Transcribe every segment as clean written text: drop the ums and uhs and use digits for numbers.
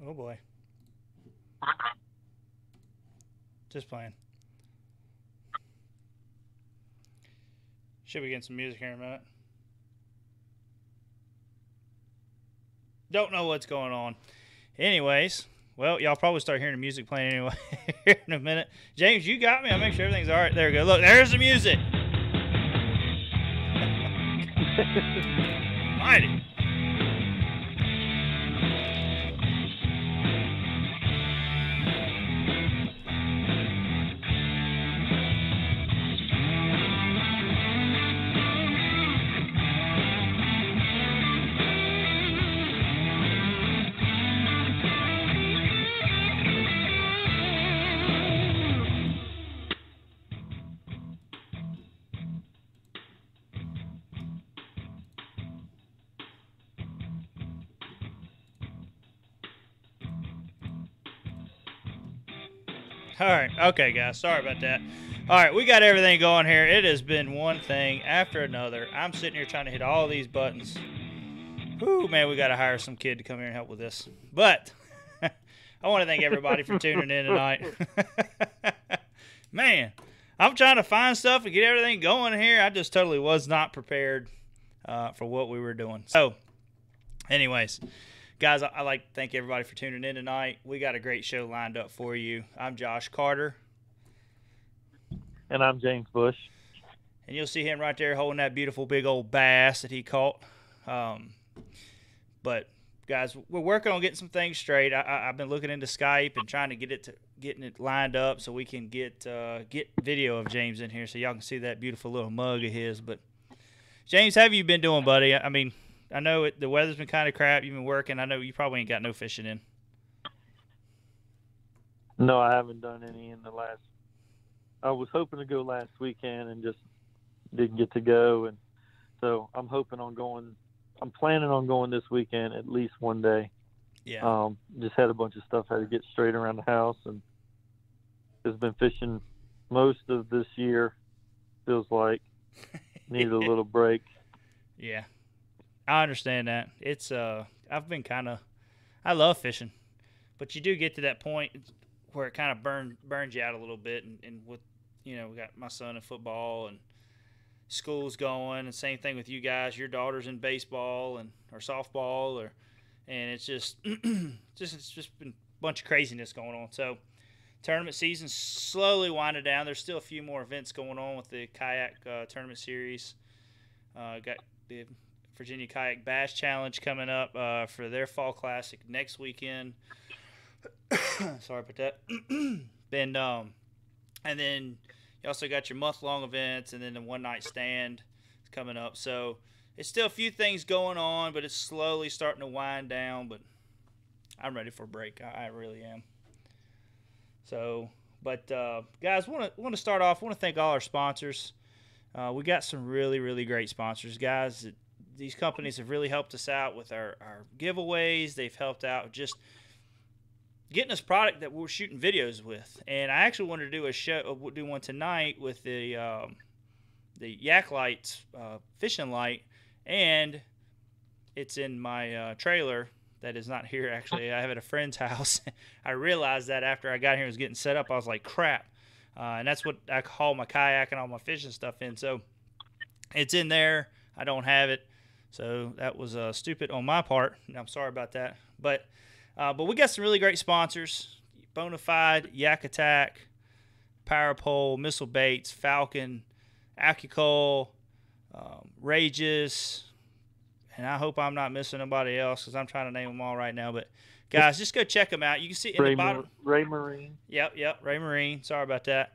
Oh boy. Just playing. Should be getting some music here in a minute. Don't know what's going on. Anyways, well, y'all probably start hearing the music playing anyway here in a minute. James, you got me. I'll make sure everything's all right. There we go. Look, there's the music. Mighty. All right. Okay, guys. Sorry about that. All right. We got everything going here. It has been one thing after another. I'm sitting here trying to hit all these buttons. Ooh, man, we got to hire some kid to come here and help with this. But I want to thank everybody for tuning in tonight. Man, I'm trying to find stuff and get everything going here. I just totally was not prepared for what we were doing. So, anyways. Guys, I'd like to thank everybody for tuning in tonight. We got a great show lined up for you. I'm Josh Carter. And I'm James Bush. And you'll see him right there holding that beautiful big old bass that he caught. But, guys, we're working on getting some things straight. I've been looking into Skype and trying to getting it lined up so we can get video of James in here so y'all can see that beautiful little mug of his. But, James, how have you been doing, buddy? I mean, I know the weather's been kind of crap. You've been working. I know you probably ain't got no fishing in. No, I haven't done any in the last. I was hoping to go last weekend and just didn't get to go, and so I'm hoping on going. I'm planning on going this weekend at least one day. Yeah. Just had a bunch of stuff I had to get straight around the house, and has been fishing most of this year. Feels like needed a little break. Yeah. I understand that. It's I've been I love fishing, but you do get to that point where it kind of burns you out a little bit, and with we got my son in football and school's going, and same thing with you guys. Your daughter's in baseball or softball, and it's just it's just been a bunch of craziness going on. So tournament season's slowly winding down. There's still a few more events going on with the kayak tournament series. Got the Virginia Kayak Bass Challenge coming up for their fall classic next weekend. Sorry about that. And then you also got your month-long events, and then the one-night stand is coming up. So it's still a few things going on, but it's slowly starting to wind down. But I'm ready for a break. I really am. So, but guys, want to start off. Want to thank all our sponsors. We got some really, really great sponsors, guys. These companies have really helped us out with our giveaways. They've helped out just getting us product that we're shooting videos with. And I actually wanted to do one tonight with the Yak Lights fishing light, and it's in my trailer that is not here. Actually, I have it at a friend's house. I realized that after I got here and was getting set up, I was like, crap. And that's what I haul my kayak and all my fishing stuff in. So it's in there. I don't have it. So that was stupid on my part. I'm sorry about that. But we got some really great sponsors. Bonafide, Yak Attack, Power Pole, Missile Baits, Falcon, Accucoil, Rages, and I hope I'm not missing nobody else because I'm trying to name them all right now. But, guys, just go check them out. You can see in the bottom. Ray Marine. Yep, Ray Marine. Sorry about that.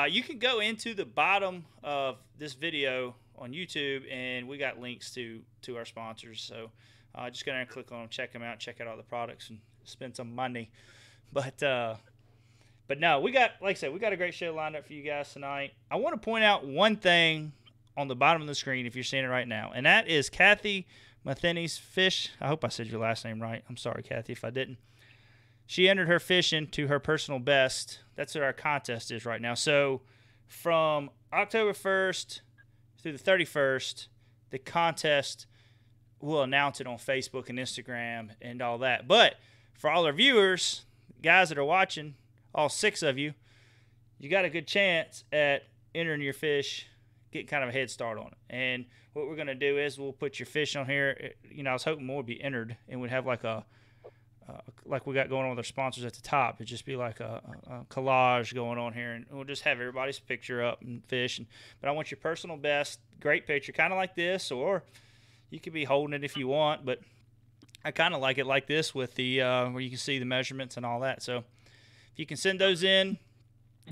You can go into the bottom of this video on YouTube, and we got links to our sponsors. So just go there and click on them, check them out, check out all the products, and spend some money. But no, we got, like I said, we got a great show lined up for you guys tonight. I want to point out one thing on the bottom of the screen if you're seeing it right now, and that is Kathy Matheny's fish. I hope I said your last name right. I'm sorry, Kathy, if I didn't. She entered her fish into her personal best. That's what our contest is right now. So from October 1st through the 31st, the contest, we'll announce it on Facebook and Instagram and all that. But for all our viewers, guys that are watching, all 6 of you, you got a good chance at entering your fish, getting kind of a head start on it. And what we're going to do is we'll put your fish on here. You know, I was hoping more would be entered, and we'd have like like we got going on with our sponsors at the top. It'd just be like a collage going on here, and we'll just have everybody's picture up and fish. But I want your personal best, great picture, kind of like this, or you could be holding it if you want, but I kind of like it like this with the where you can see the measurements and all that. So if you can send those in,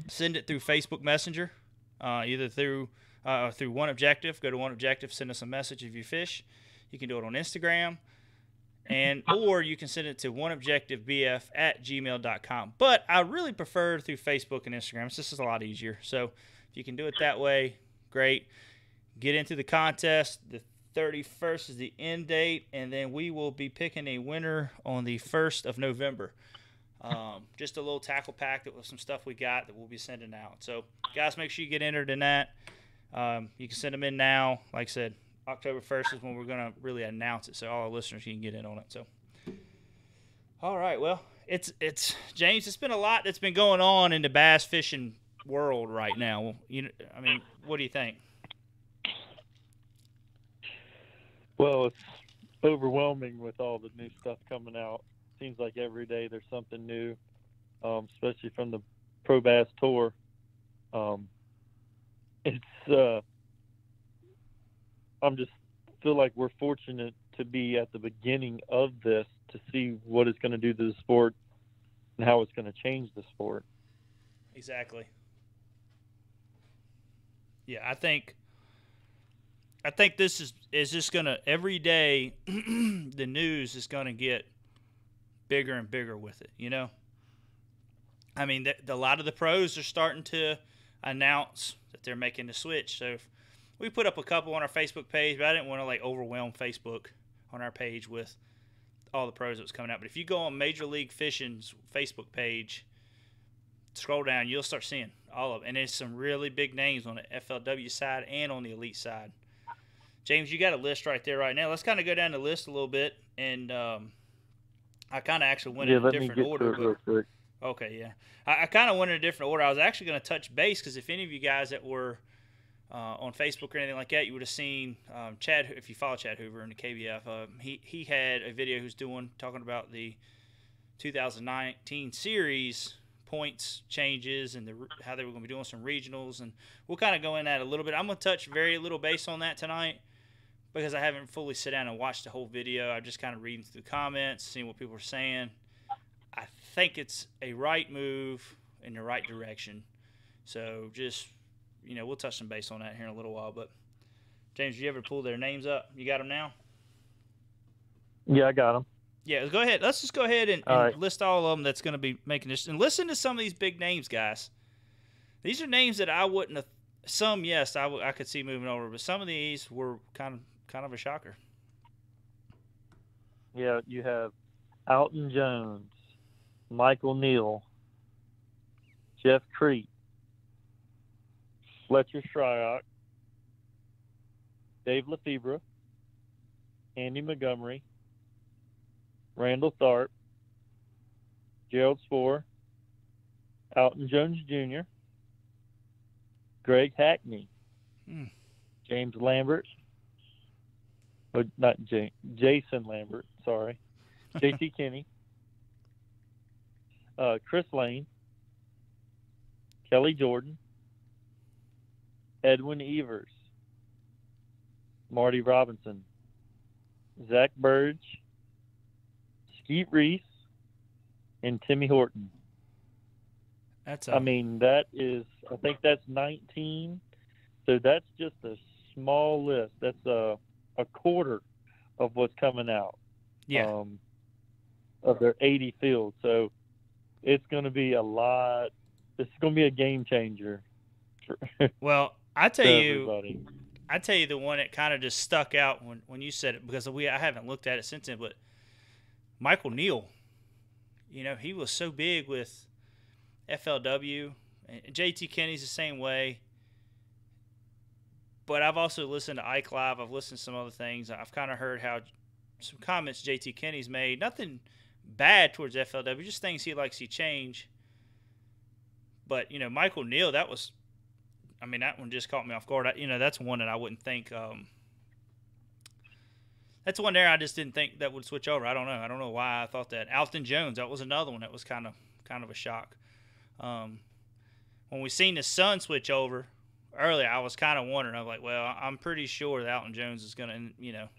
send it through Facebook Messenger, either through OneObjective. Go to OneObjective, send us a message of your fish. You can do it on Instagram, or you can send it to oneobjectivebf@gmail.com. But I really prefer through Facebook and Instagram. It's just a lot easier. So if you can do it that way, great. Get into the contest. The 31st is the end date, and then we will be picking a winner on the 1st of November. Just a little tackle pack with some stuff we got that we'll be sending out. So, guys, make sure you get entered in that. You can send them in now. Like I said, October 1st is when we're going to really announce it, so all our listeners can get in on it. So, all right, well, it's James, it's been a lot that's been going on in the bass fishing world right now. I mean, what do you think? Well, it's overwhelming with all the new stuff coming out. Seems like every day there's something new, especially from the Pro Bass Tour. I'm just feel like we're fortunate to be at the beginning of this to see what it's going to do to the sport and how it's going to change the sport. Exactly. Yeah, I think this is just going to, every day the news is going to get bigger and bigger with it, you know? I mean, a lot of the pros are starting to announce that they're making the switch. So if we put up a couple on our Facebook page, but I didn't want to like overwhelm Facebook on our page with all the pros that was coming out. But if you go on Major League Fishing's Facebook page, scroll down, you'll start seeing all of them. And there's some really big names on the FLW side and on the elite side. James, you got a list right there right now. Let's kind of go down the list a little bit. And I kind of actually went in a different order. Real quick. Okay, yeah. I kind of went in a different order. I was actually going to touch base because if any of you guys that were on Facebook or anything like that, you would have seen Chad. If you follow Chad Hoover in the KBF, he had a video he was talking about the 2019 series points changes and how they were going to be doing some regionals, and we'll kind of go in that a little bit. I'm going to touch very little base on that tonight because I haven't fully sit down and watched the whole video. I'm just kind of reading through the comments, seeing what people are saying. I think it's a right move in the right direction. So just, we'll touch some base on that here in a little while. But, James, did you ever pull their names up? You got them now? Yeah, I got them. Yeah, go ahead. Let's just go ahead and right. list all of them that's going to be making this. And listen to some of these big names, guys. These are names that I wouldn't have. Some, yes, I could see moving over. But some of these were kind of a shocker. Yeah, you have Alton Jones, Michael Neal, Jeff Crete, Fletcher Shryock, Dave Lefebvre, Andy Montgomery, Randall Tharp, Gerald Spohr, Alton Jones Jr., Greg Hackney, James Lambert, not Jason Lambert, sorry, J.C. Kinney, Chris Lane, Kelly Jordan, Edwin Evers, Marty Robinson, Zach Burge, Skeet Reese, and Timmy Horton. I think that's 19. So that's just a small list. That's a quarter of what's coming out. Yeah. Of their 80 fields. So it's going to be a lot. It's going to be a game changer. Well, I tell you everybody. the one that kind of just stuck out when you said it, because I haven't looked at it since then, but Michael Neal, he was so big with FLW, and JT Kenny's the same way. But I've also listened to Ike Live. I've listened to some other things. I've kind of heard how some comments JT Kenny's made. Nothing bad towards FLW, just things he likes to change. But, you know, Michael Neal, that was, I mean, that one just caught me off guard. You know, that's one that I wouldn't think, that's one there I just didn't think that would switch over. I don't know. I don't know why I thought that. Alton Jones, that was another one that was kind of a shock. When we seen the Sun switch over earlier, I was kind of wondering. I was like, well, I'm pretty sure that Alton Jones is going to, you know,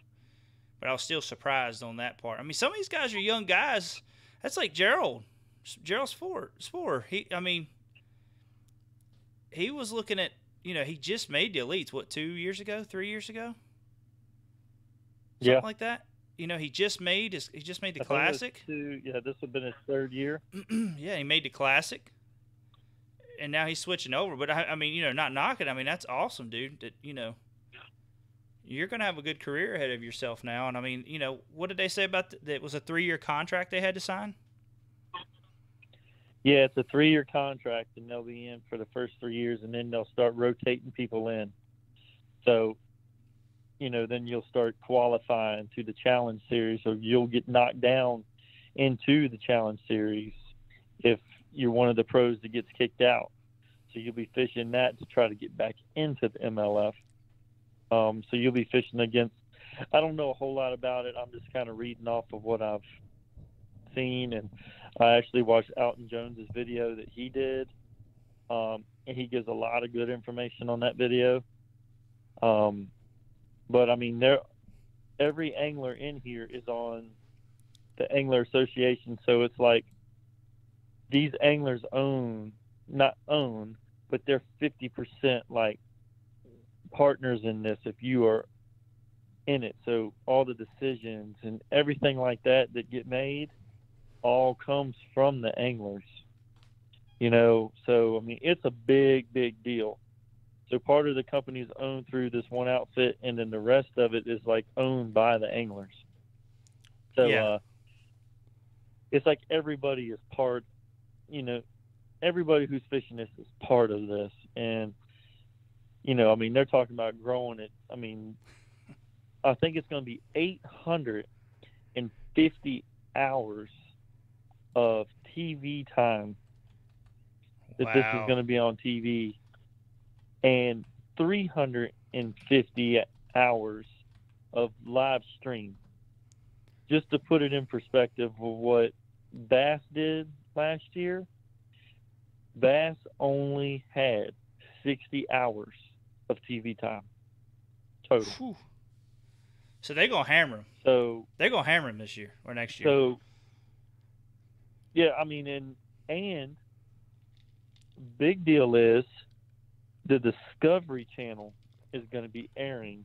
but I was still surprised on that part. I mean, some of these guys are young guys. That's like Gerald Spoor. He was looking at, you know, he just made the elites, what, 2 years ago, 3 years ago? Something like that. You know, he just made the Classic. This would have been his third year. Yeah, he made the Classic. And now he's switching over. But, I mean, you know, not knocking. I mean, that's awesome, dude. That, you know, you're going to have a good career ahead of yourself now. And, I mean, you know, what did they say about that? It was a 3-year contract they had to sign? Yeah, it's a 3-year contract, and they'll be in for the first 3 years, and then they'll start rotating people in. So, you know, then you'll start qualifying to the Challenge Series, or you'll get knocked down into the Challenge Series if you're one of the pros that gets kicked out. So you'll be fishing that to try to get back into the MLF. So you'll be fishing against, I don't know a whole lot about it. I'm just kind of reading off of what I've seen. And I actually watched Alton Jones's video that he did. And he gives a lot of good information on that video. But I mean, every angler in here is on the Angler Association. So it's like these anglers not own, but they're 50% like partners in this if you are in it. So all the decisions and everything like that get made all comes from the anglers, you know. So I mean, it's a big deal. So part of the company is owned through this one outfit, and then the rest of it is like owned by the anglers. So it's like everybody is part, you know, everybody who's fishing this is part of this. And, you know, I mean, they're talking about growing it. I mean, I think it's going to be 850 hours of TV time that this is going to be on TV, and 350 hours of live stream. Just to put it in perspective of what Bass did last year, Bass only had 60 hours of TV time total. Whew. So they're going to hammer him. So they're going to hammer him this year or next year. So, yeah, I mean, and big deal is the Discovery Channel is going to be airing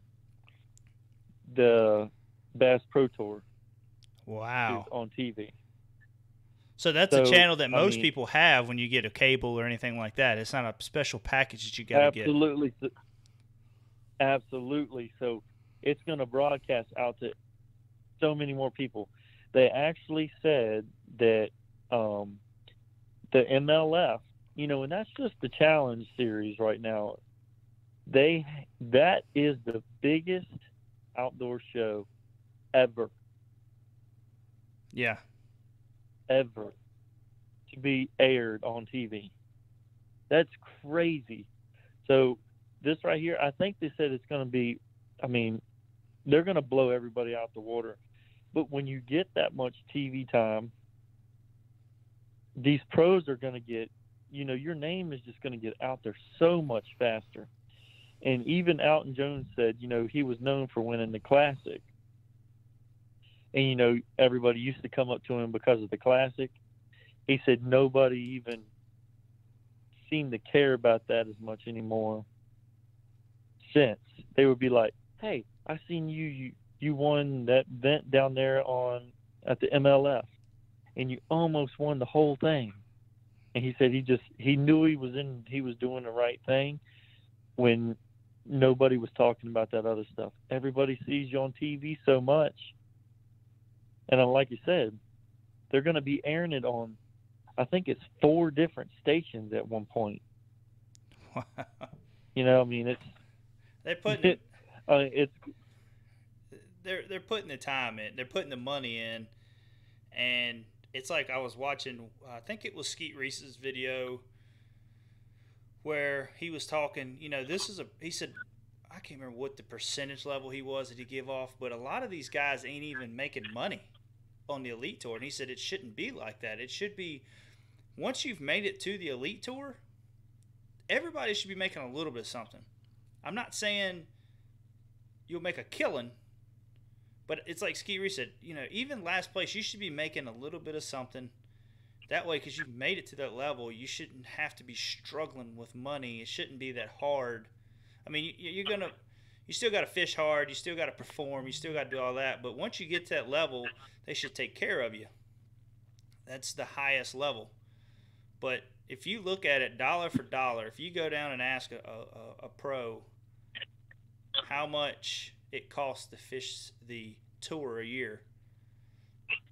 the Bass Pro Tour. Wow. On TV. So that's a channel that most people have when you get a cable or anything like that. It's not a special package that you got to get. Absolutely. So it's going to broadcast out to so many more people. They actually said that the MLF, you know, and that's just the Challenge Series right now. That is the biggest outdoor show ever. Yeah. Ever to be aired on TV. That's crazy. So this right here, I think they said it's going to be, I mean, they're going to blow everybody out the water. But when you get that much TV time, these pros are going to get, you know, your name is just going to get out there so much faster. And even Alton Jones said, you know, he was known for winning the Classic. And, you know, everybody used to come up to him because of the Classic. He said nobody even seemed to care about that as much anymore since. They would be like, hey, I seen you won that event down there at the MLF, and you almost won the whole thing. And he said he knew he was doing the right thing when nobody was talking about that other stuff. Everybody sees you on TV so much. And like you said, they're going to be airing it on, I think it's 4 different stations at one point. Wow. You know, I mean, they're putting they're putting the time in, they're putting the money in, and it's like I was watching, I think it was Skeet Reese's video where he was talking, he said, I can't remember what the percentage level he was that he give off, but a lot of these guys ain't even making money on the Elite Tour. And he said it shouldn't be like that. It should be, once you've made it to the Elite Tour, everybody should be making a little bit of something. I'm not saying you'll make a killing, but it's like Ski Reese said, even last place, you should be making a little bit of something. That way, because you've made it to that level, you shouldn't have to be struggling with money. It shouldn't be that hard. I mean, you still got to fish hard. You still got to perform. You still got to do all that. But once you get to that level, they should take care of you. That's the highest level. But if you look at it dollar for dollar, if you go down and ask a pro how much it costs to fish the tour a year,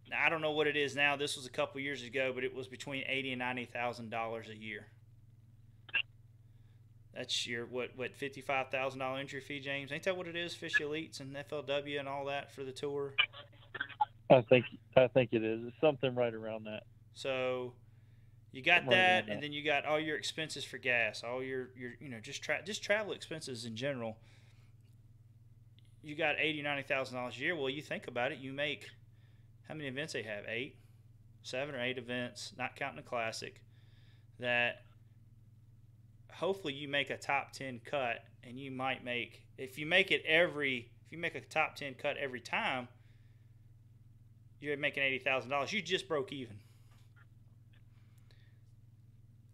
now, I don't know what it is now. This was a couple years ago, but it was between $80,000 and $90,000 a year. That's your what $55,000 entry fee, James? Ain't that what it is? Fish Elites and FLW and all that for the tour. I think it is. It's something right around that. So you got that, and then you got all your expenses for gas, all your just travel expenses in general. You got $80,000-$90,000 a year. Well, you think about it. You make how many events they have? 7 or 8 events, not counting the Classic. That hopefully you make a top 10 cut, and you might make if you make a top 10 cut every time, you're making $80,000. You just broke even.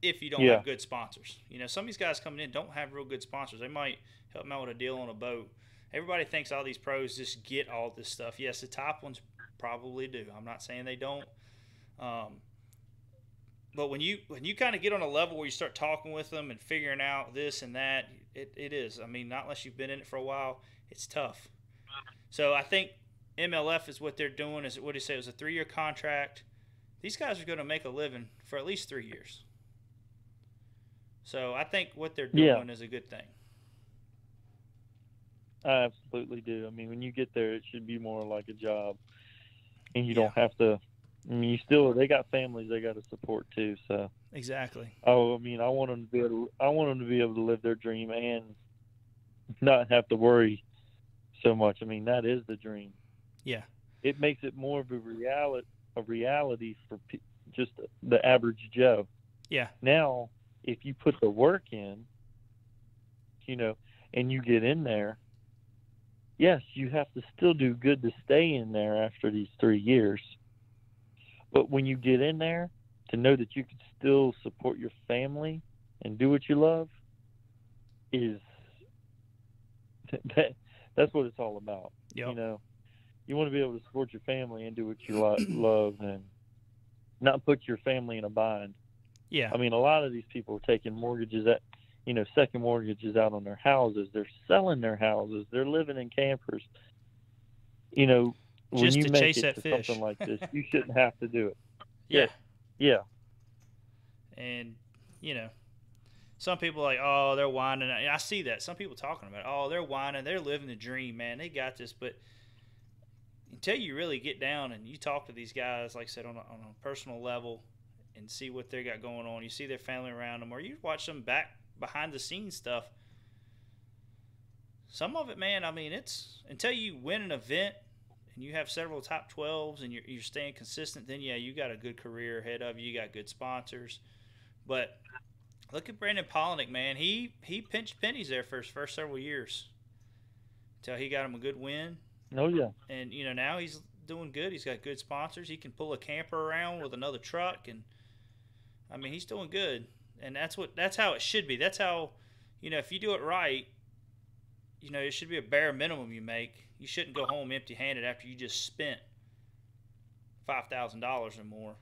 If you don't have good sponsors. Some of these guys coming in don't have real good sponsors. They might help them out with a deal on a boat. Everybody thinks all these pros just get all this stuff. Yes, the top ones probably do. I'm not saying they don't. But when you kind of get on a level where you start talking with them and figuring out this and that, it is. I mean, not unless you've been in it for a while, it's tough. So I think MLF is what they're doing. Is what do you say? It was a 3-year contract. These guys are going to make a living for at least 3 years. So I think what they're doing is a good thing. I absolutely do. I mean, when you get there, it should be more like a job, and you don't have to. I mean, they got families they got to support too. So exactly. Oh, I mean, I want them to be able to live their dream and not have to worry so much. I mean, that is the dream. Yeah. It makes it more of a reality for just the average Joe. Yeah. Now, if you put the work in, and you get in there, yes, you have to still do good to stay in there after these 3 years. But when you get in there, to know that you can still support your family and do what you love is that's what it's all about. Yep. You want to be able to support your family and do what you love and not put your family in a bind. Yeah. I mean, a lot of these people are taking mortgages second mortgages out on their houses. They're selling their houses. They're living in campers. When just you to make chase it that to fish. something like this, you shouldn't have to do it. Yeah. Yeah. And, some people are like, oh, they're whining. I see that. Some people talking about, oh, they're whining. They're living the dream, man. They got this. But until you really get down and you talk to these guys, like I said, on a personal level and see what they got going on, you see their family around them, or you watch them behind the scenes stuff. Some of it, man, I mean, it's until you win an event and you have several top 12s and you're staying consistent, then, you got a good career ahead of you. You got good sponsors. But look at Brandon Polnick, man. He pinched pennies there for his first several years until he got him a good win. Oh, yeah. And, now he's doing good. He's got good sponsors. He can pull a camper around with another truck. And, I mean, he's doing good. And that's how it should be. That's how, if you do it right, it should be a bare minimum you make. You shouldn't go home empty-handed after you just spent $5,000 or more.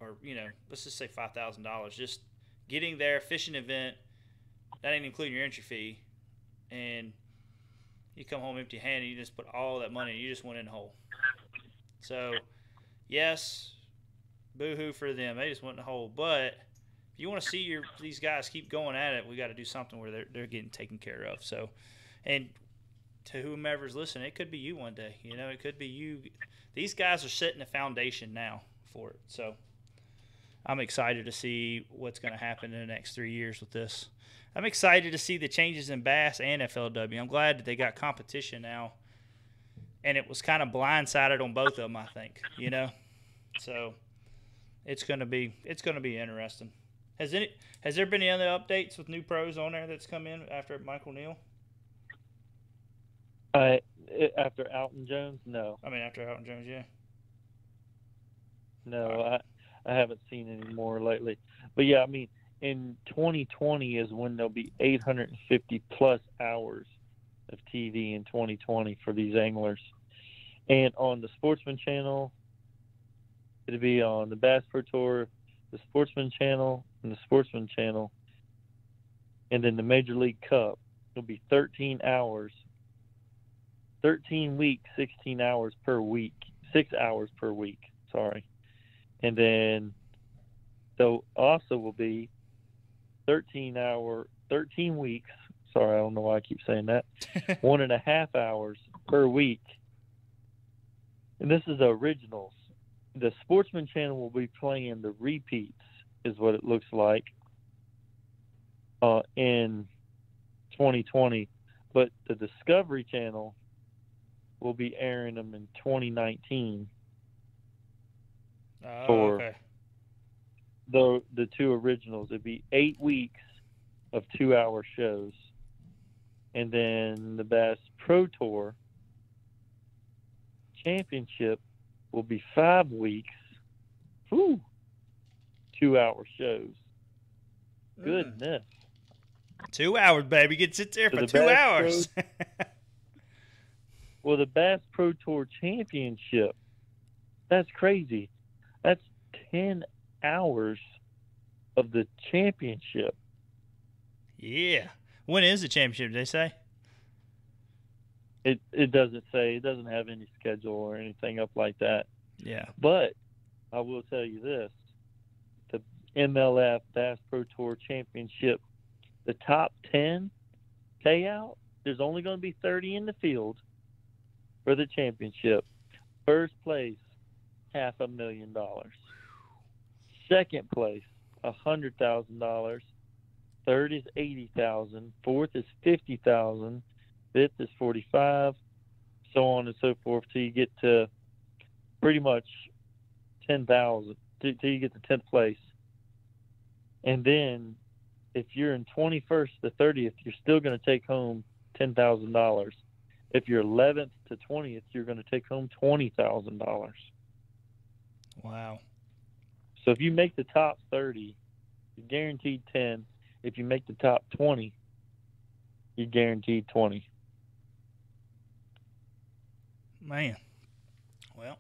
Or, let's just say $5,000. Just getting there, fishing event, that ain't including your entry fee. And you come home empty-handed, you just put all that money, and you just went in the hole. So, yes, boo-hoo for them. They just went in the hole. But if you want to see these guys keep going at it, we got to do something where they're getting taken care of. So, and to whomever's listening, it could be you one day. It could be you. These guys are setting the foundation now for it. So I'm excited to see what's going to happen in the next 3 years with this. I'm excited to see the changes in bass and FLW. I'm glad that they got competition now, and it was kind of blindsided on both of them, I think. So it's going to be interesting. Has there been any other updates with new pros on there that's come in after Michael Neal? After Alton Jones, no. I mean, after Alton Jones, yeah. No, I haven't seen any more lately. But yeah, I mean, in 2020 is when there'll be 850 plus hours of TV in 2020 for these anglers. And on the Sportsman channel, it'll be on the Bass Pro Tour, the Sportsman channel, and the Sportsman channel. And then the Major League Cup, it'll be 13 hours. 13 weeks, 16 hours per week. 6 hours per week, sorry. And then, so also will be 13 weeks. Sorry, I don't know why I keep saying that. 1.5 hours per week. And this is the originals. The Sportsman channel will be playing the repeats, is what it looks like, in 2020. But the Discovery channel will be airing them in 2019. For okay. The two originals. It'd be 8 weeks of 2-hour shows. And then the Bass Pro Tour Championship will be 5 weeks. 2-hour shows. Goodness. 2 hours, baby. Get sit there for 2 hours. Well, the Bass Pro Tour Championship, that's crazy. That's 10 hours of the championship. Yeah. When is the championship, did they say? It doesn't say. It doesn't have any schedule or anything up like that. Yeah. But I will tell you this. The MLF Bass Pro Tour Championship, the top 10 payout, there's only going to be 30 in the field for the championship. First place, $500,000. Second place, $100,000. Third is $80,000. Fourth is $50,000. Fifth is $45,000. So on and so forth till you get to pretty much $10,000. Till you get to 10th place. And then if you're in 21st to 30th, you're still going to take home $10,000. If you're 11th to 20th, you're going to take home $20,000. Wow. So if you make the top 30, you're guaranteed 10. If you make the top 20, you're guaranteed 20. Man. Well.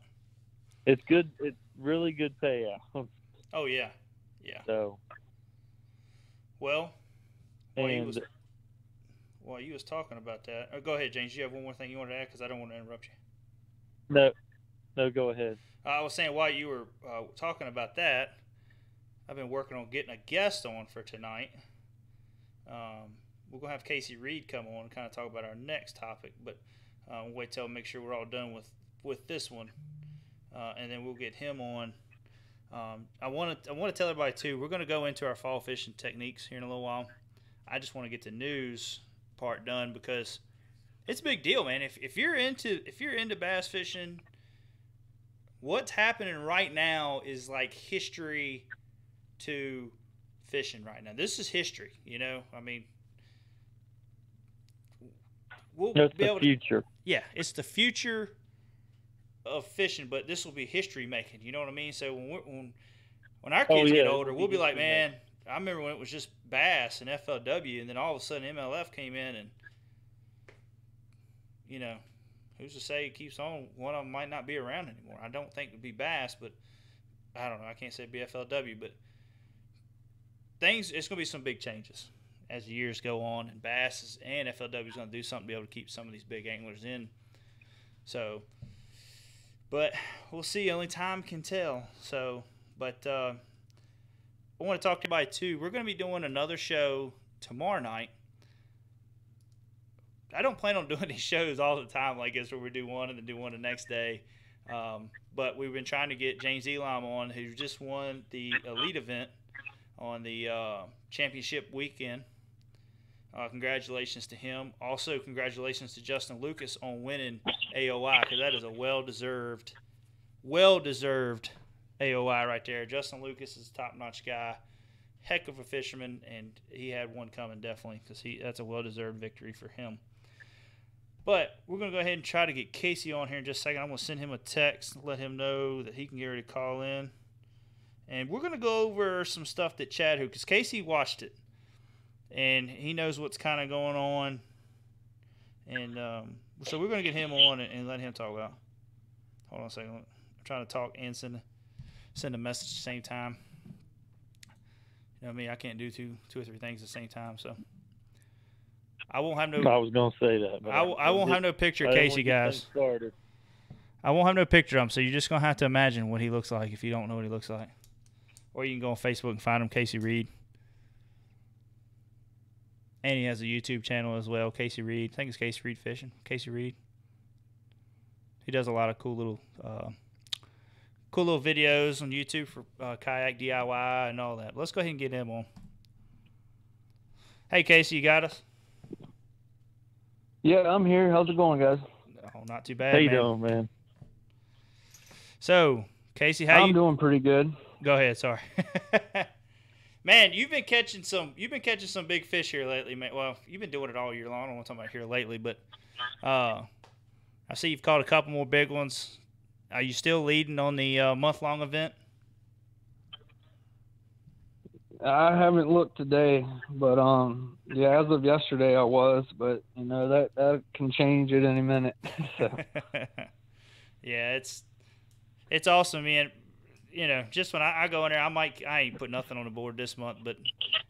It's good. It's really good payout. Oh, yeah. Yeah. So. Well, And while you was talking about that, go ahead, James. You have one more thing you wanted to add because I don't want to interrupt you. No, go ahead. I was saying while you were talking about that, I've been working on getting a guest on for tonight. We're going to have Casey Reed come on and kind of talk about our next topic, but we'll wait till make sure we're all done with this one, and then we'll get him on. I want to tell everybody, too, we're going to go into our fall fishing techniques here in a little while. I just want to get the news part done because it's a big deal, man. If you're into bass fishing, what's happening right now is like history to fishing right now. This is history, I mean, we'll That's be the able future. yeah, it's the future of fishing, but this will be history making. You know what I mean? So when our kids get older, we'll be like, man, I remember when it was just bass and FLW, and then all of a sudden MLF came in, and who's to say it keeps on? One of them might not be around anymore. I don't think it would be bass, but I don't know. I can't say it'd be FLW, but it's going to be some big changes as the years go on, and bass and FLW is going to do something to be able to keep some of these big anglers in. So, but we'll see. Only time can tell. So, but I want to talk to everybody too. We're going to be doing another show tomorrow night. I don't plan on doing these shows all the time like this, where we do one and then do one the next day. But we've been trying to get James Elam on, who just won the elite event on the championship weekend. Congratulations to him. Also, congratulations to Justin Lucas on winning AOI, because that is a well-deserved AOI right there. Justin Lucas is a top-notch guy, heck of a fisherman, and he had one coming definitely, because that's a well-deserved victory for him. But we're going to go ahead and try to get Casey on here in just a second. I'm going to send him a text, let him know that he can get ready to call in. And we're going to go over some stuff that Chad, because Casey watched it, and he knows what's kind of going on. And so we're going to get him on and let him talk about. Hold on a second. I'm trying to talk and send a message at the same time. You know me, I can't do two or three things at the same time, so I won't have no. I was gonna say that. But I won't have no picture of Casey, guys. I won't have no picture of him, so you're just gonna have to imagine what he looks like if you don't know what he looks like. Or you can go on Facebook and find him, Casey Reed. And he has a YouTube channel as well, Casey Reed. I think it's Casey Reed Fishing. Casey Reed. He does a lot of cool little videos on YouTube for kayak DIY and all that. Let's go ahead and get him on. Hey, Casey, you got us? Yeah, I'm here. How's it going, guys? Oh, not too bad, How you man. doing, man? So, Casey, I'm doing pretty good. Go ahead, sorry. Man, you've been catching some big fish here lately, man. Well, you've been doing it all year long. I don't want to talk about here lately, but I see you've caught a couple more big ones. Are you still leading on the month-long event? I haven't looked today, but yeah, as of yesterday I was, but you know that can change at any minute. So. Yeah, it's awesome, man. You know, just when I go in there, I ain't put nothing on the board this month, but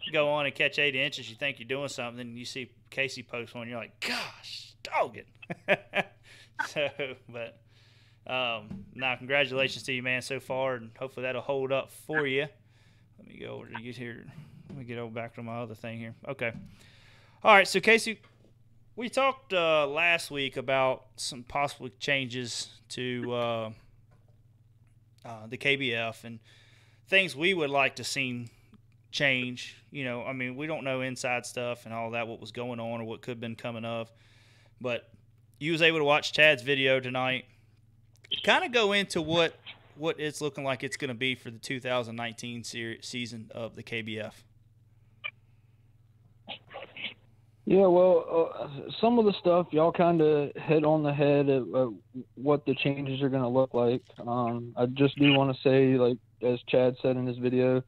you go on and catch 80 inches, you think you're doing something, and you see Casey post one, you're like, gosh, dog it. So, but now congratulations to you, man, so far, and hopefully that'll hold up for you. Let me go over to get here. Let me get over back to my other thing here. Okay. All right, so Casey, we talked last week about some possible changes to the KBF and things we would like to see change. You know, I mean, we don't know inside stuff and all that, what was going on or what could have been coming of. But you was able to watch Chad's video tonight. Kind of go into what it's looking like it's going to be for the 2019 season of the KBF. Yeah, well, some of the stuff y'all kind of hit on the head of what the changes are going to look like. I just do want to say, like, as Chad said in his video,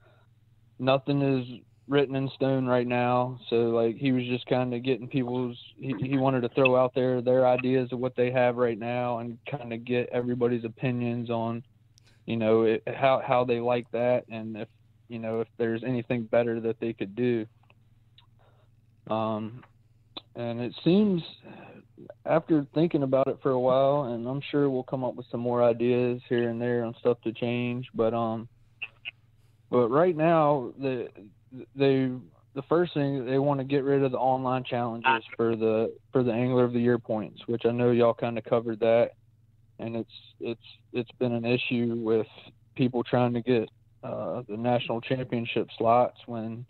nothing is written in stone right now. So, like, he was just kind of getting he wanted to throw out their ideas of what they have right now and kind of get everybody's opinions on, you know, how they like that, and if, you know, if there's anything better that they could do. And it seems, after thinking about it for a while, and I'm sure we'll come up with some more ideas here and there on stuff to change, but right now the first thing, they want to get rid of the online challenges for the Angler of the Year points, which I know y'all kind of covered that, and it's been an issue with people trying to get the national championship slots when,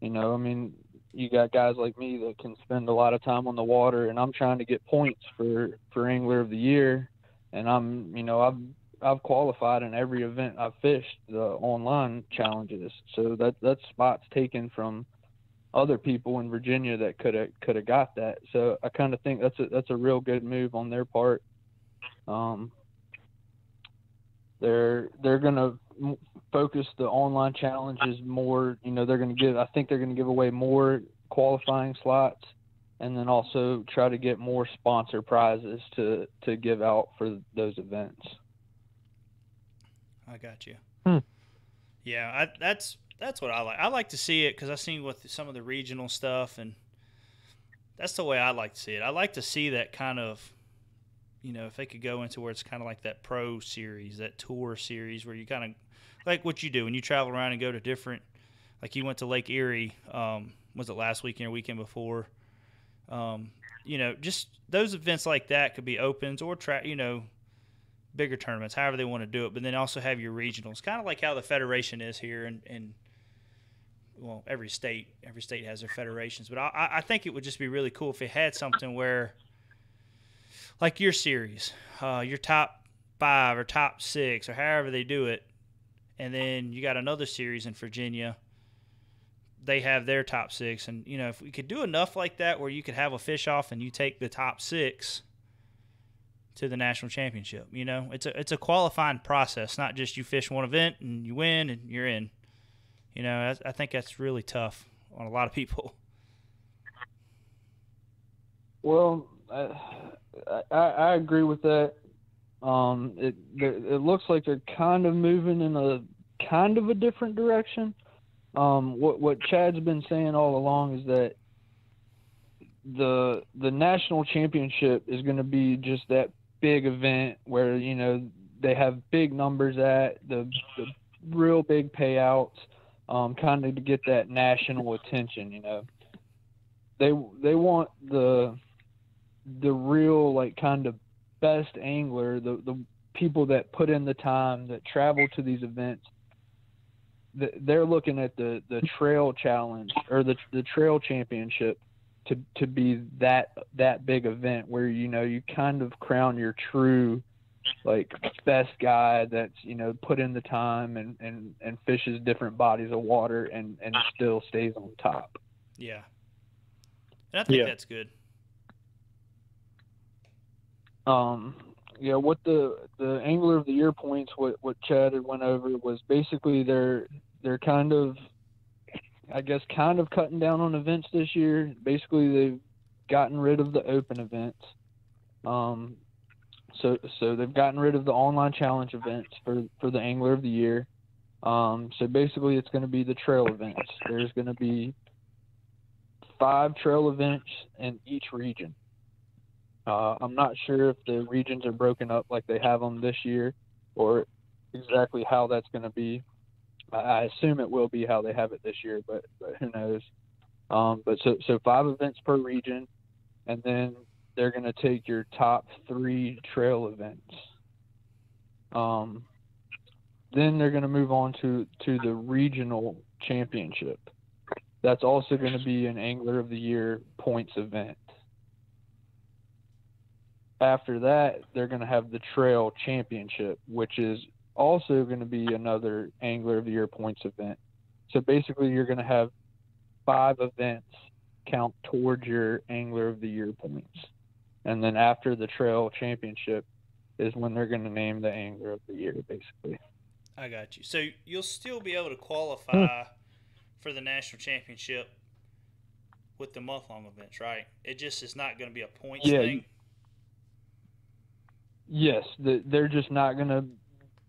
you know, I mean, you got guys like me that can spend a lot of time on the water, and I'm trying to get points for Angler of the Year, and I've qualified in every event I've fished the online challenges, so that spot's taken from other people in Virginia that could have got that. So I kind of think that's a real good move on their part. They're gonna focus the online challenges more. You know, I think they're gonna give away more qualifying slots, and then also try to get more sponsor prizes to give out for those events. I got you. Yeah, that's what I like. I like to see it because I've seen with some of the regional stuff, and that's the way I like to see it. I like to see that kind of, you know, if they could go into where it's kind of like that pro series, that tour series, where you kind of like what you do when you travel around and go to different, like you went to Lake Erie, was it last weekend or weekend before? You know, just those events like that could be opens or bigger tournaments, however they want to do it, but then also have your regionals, kind of like how the federation is here in well, every state has their federations. But I think it would just be really cool if it had something where, like your series, your top 5 or top 6 or however they do it, and then you got another series in Virginia. They have their top 6, and if we could do enough like that, where you could have a fish off and you take the top 6 to the national championship. It's a qualifying process, not just you fish one event and you win and you're in. I think that's really tough on a lot of people. Well, I agree with that. It looks like they're kind of moving in a kind of a different direction. What Chad's been saying all along is that the national championship is going to be just that big event where they have big numbers at the real big payouts, kind of to get that national attention. They want the real, like, kind of best angler, the people that put in the time, that travel to these events. They're looking at the trail challenge or the trail championship to be that big event where you kind of crown your true, like, best guy that's put in the time and fishes different bodies of water and still stays on top. Yeah, and I think that's good. What the Angler of the Year points, what Chad had went over was basically they're kind of, I guess, kind of cutting down on events this year. Basically, they've gotten rid of the open events. So they've gotten rid of the online challenge events for the Angler of the Year. So basically, it's going to be the trail events. There's going to be 5 trail events in each region. I'm not sure if the regions are broken up like they have them this year, or exactly how that's going to be. I assume it will be how they have it this year, but who knows? But so 5 events per region, and then they're going to take your top 3 trail events. Then they're going to move on to the regional championship. That's also going to be an Angler of the Year points event. After that, they're going to have the trail championship, which is also going to be another Angler of the Year points event. So basically, you're going to have 5 events count towards your Angler of the Year points. And then after the trail championship is when they're going to name the Angler of the Year, basically. I got you. So you'll still be able to qualify for the national championship with the month-long events, right? It just is not going to be a points thing. Yes, they're just not going to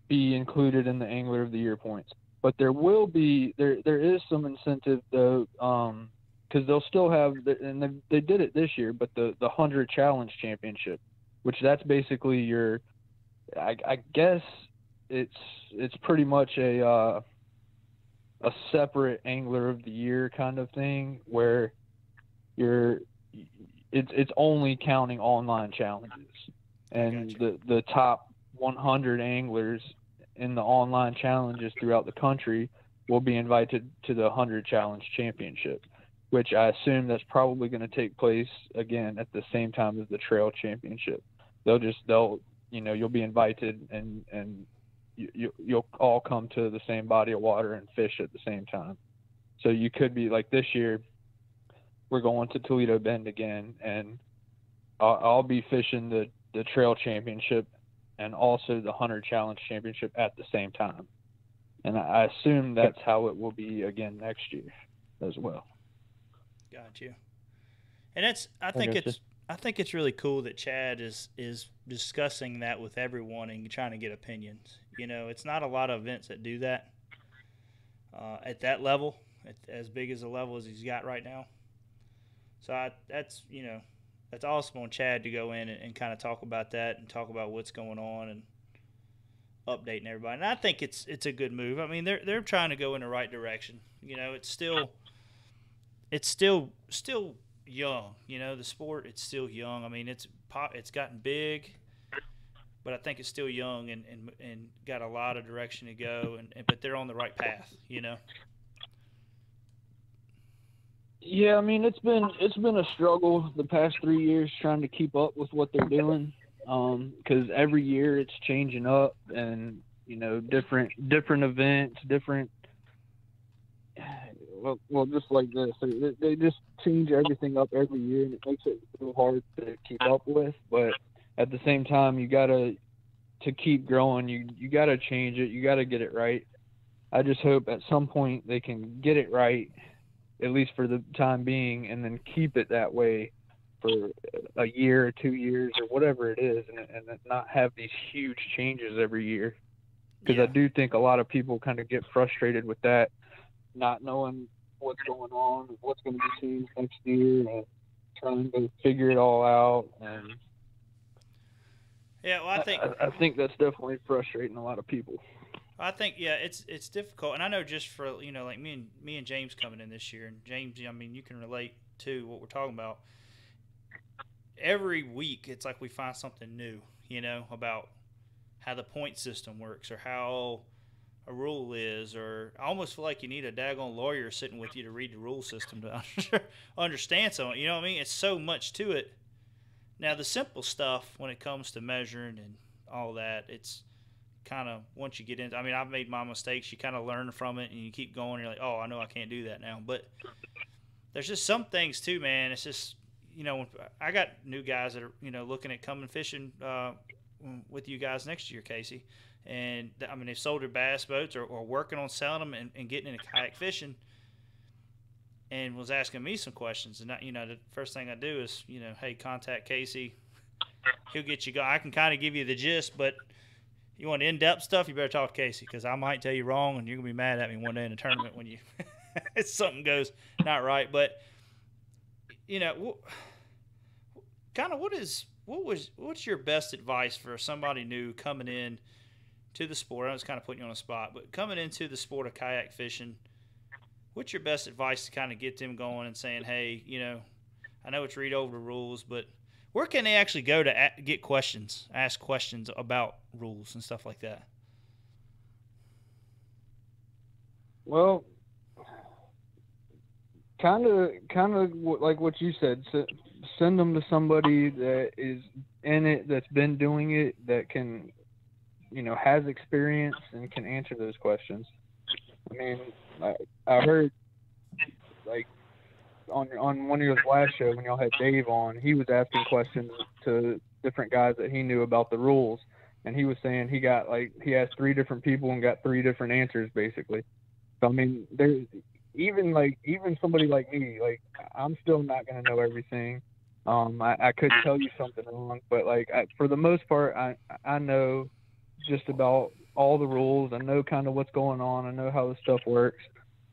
be included in the Angler of the Year points. But there will be, there is some incentive, though, because they'll still have, and they did it this year, but the 100 Challenge Championship, which that's basically your, I guess it's pretty much a separate Angler of the Year kind of thing, where it's only counting online challenges. And the top 100 anglers in the online challenges throughout the country will be invited to the 100 Challenge Championship, which I assume that's probably going to take place again at the same time as the Trail Championship. You'll be invited and you'll all come to the same body of water and fish at the same time. So you could be like, this year we're going to Toledo Bend again, and I'll be fishing the Trail Championship and also the 100 Challenge Championship at the same time. And I assume that's how it will be again next year as well. Got you. And I think it's really cool that Chad is discussing that with everyone and trying to get opinions. It's not a lot of events that do that at that level, as big as the level as he's got right now. So that's awesome on Chad to go in and kind of talk about that and talk about what's going on and updating everybody. And I think it's a good move. I mean, they're trying to go in the right direction. It's still young. The sport, it's still young. I mean, it's gotten big. but I think it's still young and got a lot of direction to go. But they're on the right path, you know. Yeah, I mean it's been a struggle the past 3 years trying to keep up with what they're doing, because every year it's changing up, and you know different events, different. Well, just like this, they just change everything up every year, and it makes it real hard to keep up with. But at the same time, to keep growing, you gotta change it, you gotta get it right. I just hope at some point they can get it right, at least for the time being, and then keep it that way for a year or 2 years or whatever it is, and not have these huge changes every year. Because I do think a lot of people kind of get frustrated with that, not knowing what's going on, what's going to be changed next year, and trying to figure it all out. And yeah, well, I think that's definitely frustrating a lot of people. I think it's difficult, and I know just for like me and James coming in this year, and James, I mean you can relate to what we're talking about. Every week it's like we find something new, about how the point system works or how a rule is, or I almost feel like you need a daggone lawyer sitting with you to read the rule system to understand something. You know what I mean? It's so much to it. Now the simple stuff when it comes to measuring and all that, it's kind of once you get into, I mean, I've made my mistakes. You kind of learn from it, and you keep going. You're like, oh, I know I can't do that now. But there's just some things too, man. It's just I got new guys that are looking at coming fishing with you guys next year, Casey. And I mean, they've sold their bass boats or working on selling them and getting into kayak fishing. And was asking me some questions. And the first thing I do is hey, contact Casey. He'll get you going. I can kind of give you the gist, but you want in-depth stuff, you better talk to Casey, because I might tell you wrong, and you're gonna be mad at me one day in the tournament when you something goes not right. But kind of what's your best advice for somebody new coming in to the sport? I was kind of putting you on the spot, but coming into the sport of kayak fishing, what's your best advice to kind of get them going and saying, hey, I know it's read over the rules, but where can they actually go to get questions, ask questions about rules and stuff like that? Well, kind of like what you said. Send them to somebody that is in it, that's been doing it, that can, has experience and can answer those questions. I mean, I heard like on one of your last show when y'all had Dave on, he was asking questions to different guys that he knew about the rules, and he was saying he asked 3 different people and got 3 different answers basically. So I mean, there's even somebody like me, like I'm still not gonna know everything. I could tell you something wrong, but for the most part, I know just about all the rules. I know kind of what's going on. I know how the stuff works.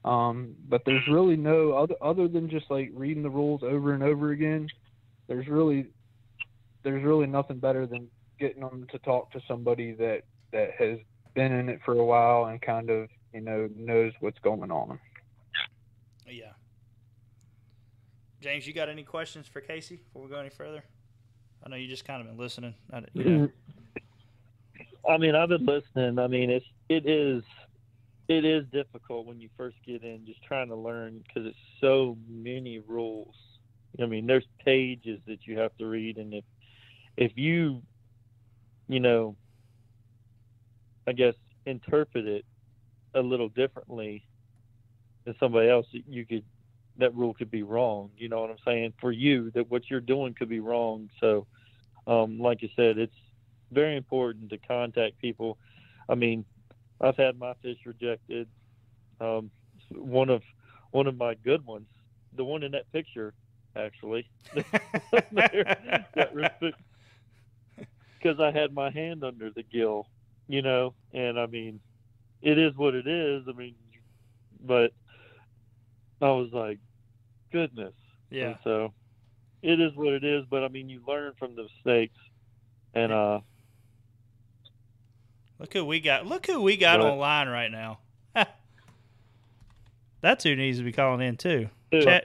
But there's really no other than just like reading the rules over and over again. There's really nothing better than getting them to talk to somebody that has been in it for a while and kind of knows what's going on. Yeah. James, you got any questions for Casey before we go any further? I know you just kind of been listening. I mean, I've been listening. I mean, it is difficult when you first get in, just trying to learn, because it's so many rules. I mean, there's pages that you have to read, and if you, I guess, interpret it a little differently than somebody else, that rule could be wrong. You know what I'm saying? For you, that what you're doing could be wrong. So, like you said, it's very important to contact people. I mean, I've had my fish rejected. One of my good ones, the one in that picture, actually, because I had my hand under the gill, and I mean, it is what it is. I mean, but I was like, goodness. Yeah. And so it is what it is. But I mean, you learn from the mistakes, and Look who we got online right now. That's who needs to be calling in too.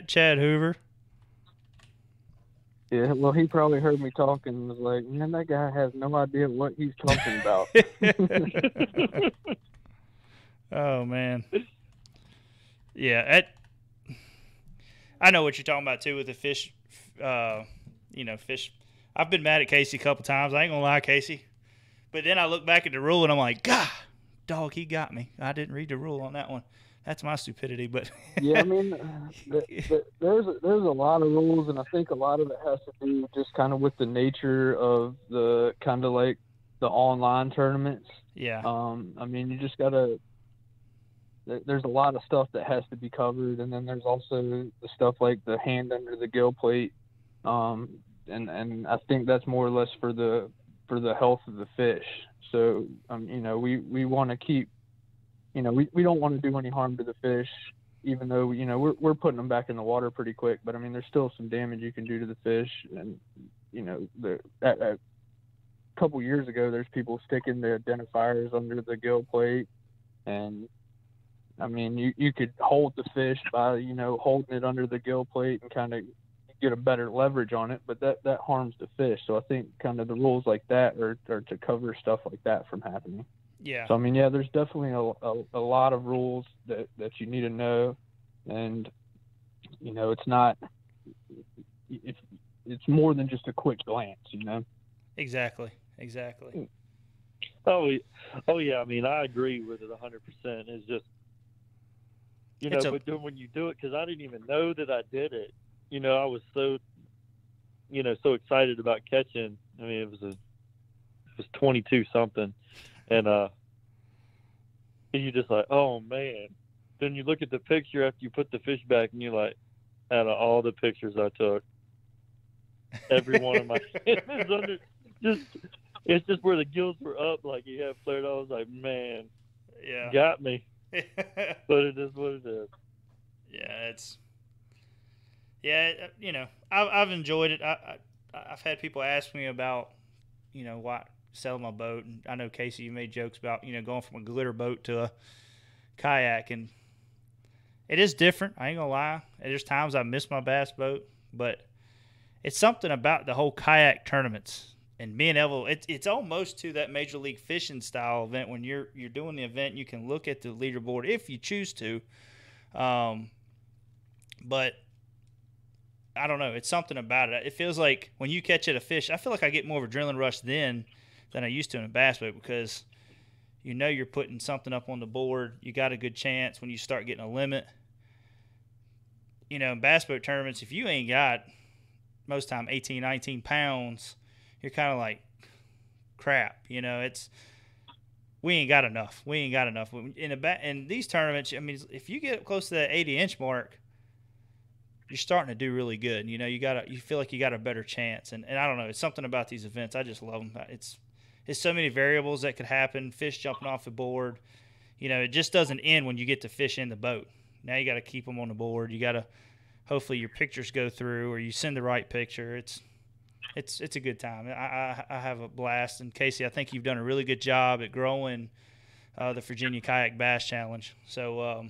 Chad Hoover. Yeah, well, he probably heard me talking and was like, man, that guy has no idea what he's talking about. Oh, man. Yeah, I know what you're talking about, too, with the fish. Fish. I've been mad at Casey a couple times. I ain't going to lie, Casey. But then I look back at the rule, and I'm like, God, dog, he got me. I didn't read the rule on that one. That's my stupidity, but yeah, I mean, there's a lot of rules, and I think a lot of it has to do just kind of with the nature of the kind of like the online tournaments. Yeah. I mean, you just gotta. There's a lot of stuff that has to be covered, and then there's also the stuff like the hand under the gill plate, and I think that's more or less for the health of the fish. So we want to keep. We don't want to do any harm to the fish, even though, we're putting them back in the water pretty quick. But, I mean, there's still some damage you can do to the fish. And, a couple years ago, there's people sticking the identifiers under the gill plate. And, I mean, you could hold the fish by, holding it under the gill plate and kind of get a better leverage on it. But that harms the fish. So I think kind of the rules like that are to cover stuff like that from happening. Yeah. So, I mean, yeah, there's definitely a lot of rules that you need to know. And, it's not – it's more than just a quick glance, Exactly. Oh, yeah. I mean, I agree with it 100%. It's just, but then when you do it, because I didn't even know that I did it, I was so, so excited about catching. I mean, it was 22 something. And you're just like, oh, man. Then you look at the picture after you put the fish back, and you're like, out of all the pictures I took, every one of my is under it's just where the gills were up, like you have flared. I was like, man, yeah, got me. But it is what it is. I've enjoyed it. I've had people ask me about, why sell my boat, and I know, Casey, you made jokes about going from a glitter boat to a kayak, and it is different. I ain't gonna lie. There's times I miss my bass boat, but it's something about the whole kayak tournaments and being able. It's almost to that Major League Fishing style event when you're doing the event. You can look at the leaderboard if you choose to, but I don't know. It's something about it. It feels like when you catch a fish, I feel like I get more of an adrenaline rush then than I used to in a bass boat, because you're putting something up on the board. You got a good chance when you start getting a limit. In bass boat tournaments, if you ain't got most time 18, 19 pounds, you're kind of like, crap. We ain't got enough. In these tournaments, I mean, if you get close to that 80-inch mark, you're starting to do really good. You feel like you got a better chance. And I don't know, it's something about these events. I just love them. It's so many variables that could happen. Fish jumping off the board. It just doesn't end when you get the fish in the boat. Now you got to keep them on the board. You got to, hopefully your pictures go through or you send the right picture. It's a good time. I have a blast. And Casey, I think you've done a really good job at growing the Virginia Kayak Bass Challenge. So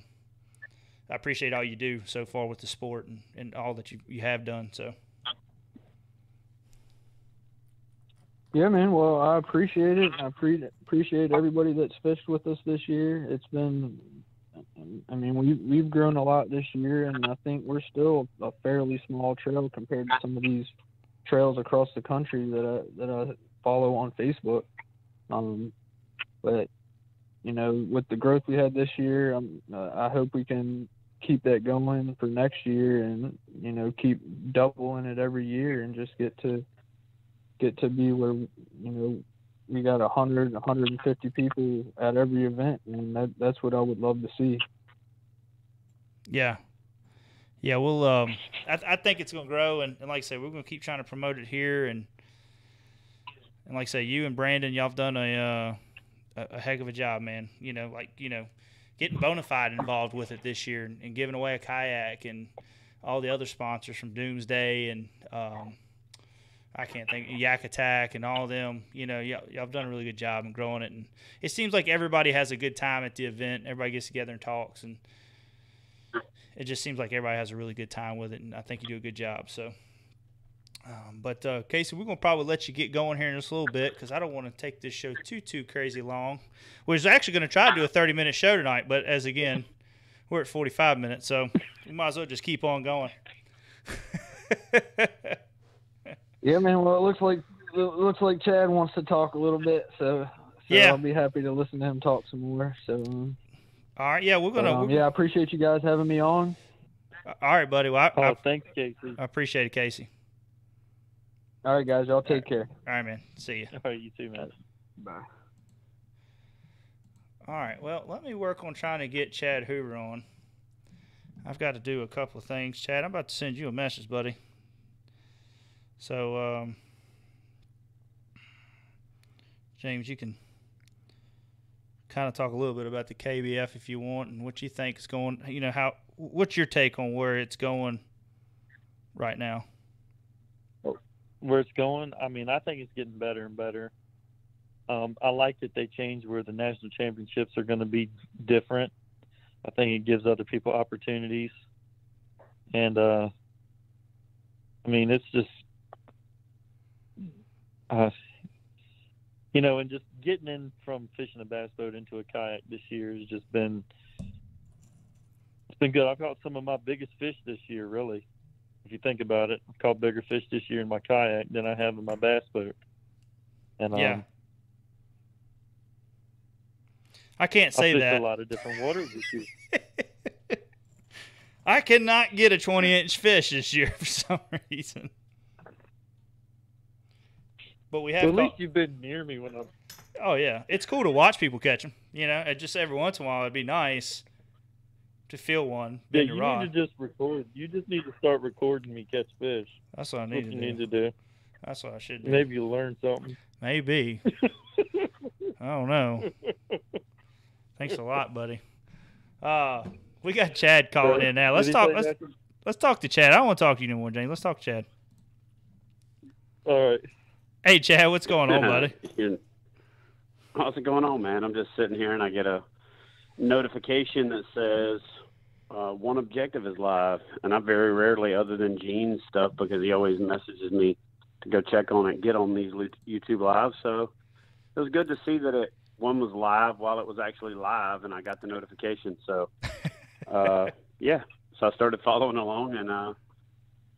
I appreciate all you do so far with the sport and all that you have done. So. Yeah, man. Well, I appreciate it. I appreciate everybody that's fished with us this year. It's been, I mean, we've grown a lot this year, and I think we're still a fairly small trail compared to some of these trails across the country that I follow on Facebook. But with the growth we had this year, I hope we can keep that going for next year, and keep doubling it every year, and just get to be where we got 150 people at every event, and that's what I would love to see. Yeah, we'll I think it's going to grow, and like I said, we're going to keep trying to promote it here, and like I say, you and Brandon, y'all have done a heck of a job, man. Getting Bonafide involved with it this year, and giving away a kayak, and all the other sponsors from Doomsday and I can't think, Yak Attack and all of them. Y'all have done a really good job in growing it, and it seems like everybody has a good time at the event. Everybody gets together and talks, and it just seems like everybody has a really good time with it, and I think you do a good job. So But Casey, we're gonna probably let you get going here in just a little bit because I don't want to take this show too crazy long. We was actually gonna try to do a 30-minute show tonight, but as again, we're at 45 minutes, so we might as well just keep on going. Yeah, man. Well, it looks like Chad wants to talk a little bit, so yeah, I'll be happy to listen to him talk some more. So, all right, yeah, we're gonna. I appreciate you guys having me on. All right, buddy. Well, thanks, Casey. I appreciate it, Casey. All right, guys. Y'all take care. All right, man. See you. All right, you too, man. Bye. All right. Well, let me work on trying to get Chad Hoover on. I've got to do a couple of things. Chad, I'm about to send you a message, buddy. So, James, you can kind of talk a little bit about the KBF if you want and what you think is going, what's your take on where it's going right now? Where it's going, I mean, I think it's getting better and better. I like that they changed where the national championships are going to be different. I think it gives other people opportunities. And, I mean, it's just, and just getting in from fishing a bass boat into a kayak this year has just been, it's been good. I've caught some of my biggest fish this year, really. If you think about it, I've caught bigger fish this year in my kayak than I have in my bass boat. And yeah. I can't say I fished that. a lot of different waters this year. I cannot get a 20-inch fish this year for some reason. But we have. Well, at least you've been near me when I'm. Oh yeah, it's cool to watch people catch them. Just every once in a while, it'd be nice to feel one. Yeah, you need to just record. You just need to start recording me catch fish. That's what I That's need to do. That's what I should do. Maybe you'll learn something. Maybe. I don't know. Thanks a lot, buddy. We got Chad calling in now. Let's talk to Chad. I don't want to talk to you anymore, James. Let's talk to Chad. All right. Hey, Chad, what's going on, buddy? How's it going on, man? I'm just sitting here and I get a notification that says OneObjective is live, and I very rarely, other than Gene's stuff, because he always messages me to go check on it, get on these YouTube lives. So it was good to see that one was live while it was actually live, and I got the notification. So yeah, so I started following along, and it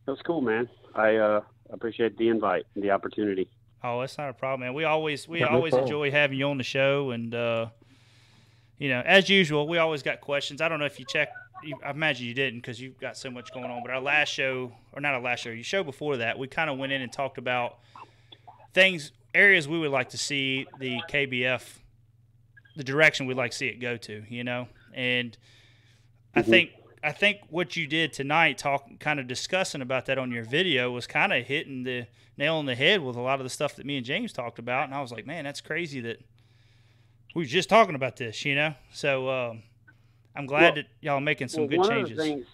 was cool, man. I appreciate the invite and the opportunity. Oh, that's not a problem, man. We always enjoy having you on the show, and as usual, we always got questions. I don't know if you checked. I imagine you didn't because you've got so much going on. But our last show, or not our last show, your show before that, we kind of went in and talked about areas we would like to see the KBF, the direction we'd like to see it go to, And I think what you did tonight, kind of discussing about that on your video, was kind of hitting the nail on the head with a lot of the stuff that me and James talked about. And I was like, man, that's crazy that we were just talking about this, So I'm glad that y'all are making some good changes.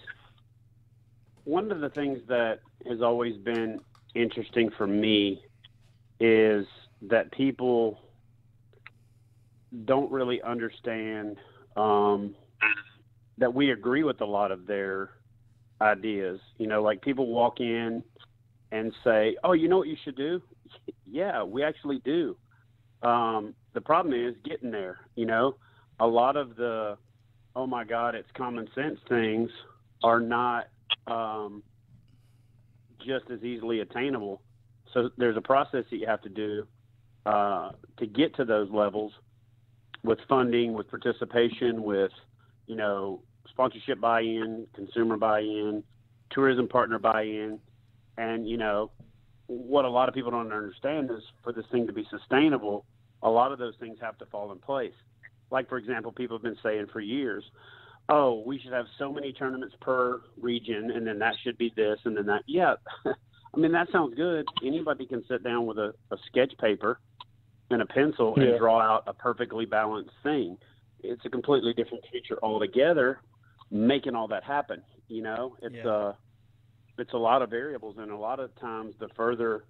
One of the things that has always been interesting for me is that people don't really understand that we agree with a lot of their ideas. Like people walk in and say, oh, you know what you should do? Yeah, we actually do. The problem is getting there. A lot of the, oh my God, it's common sense things are not just as easily attainable. So there's a process that you have to do to get to those levels, with funding, with participation, with, sponsorship buy-in, consumer buy-in, tourism partner buy-in. And, what a lot of people don't understand is for this thing to be sustainable, a lot of those things have to fall in place. Like, for example, people have been saying for years, oh, we should have so many tournaments per region, and then that should be this, and then that. Yeah, I mean, that sounds good. Anybody can sit down with a sketch paper and a pencil and draw out a perfectly balanced thing. It's a completely different picture altogether, making all that happen. It's a lot of variables, and a lot of times the further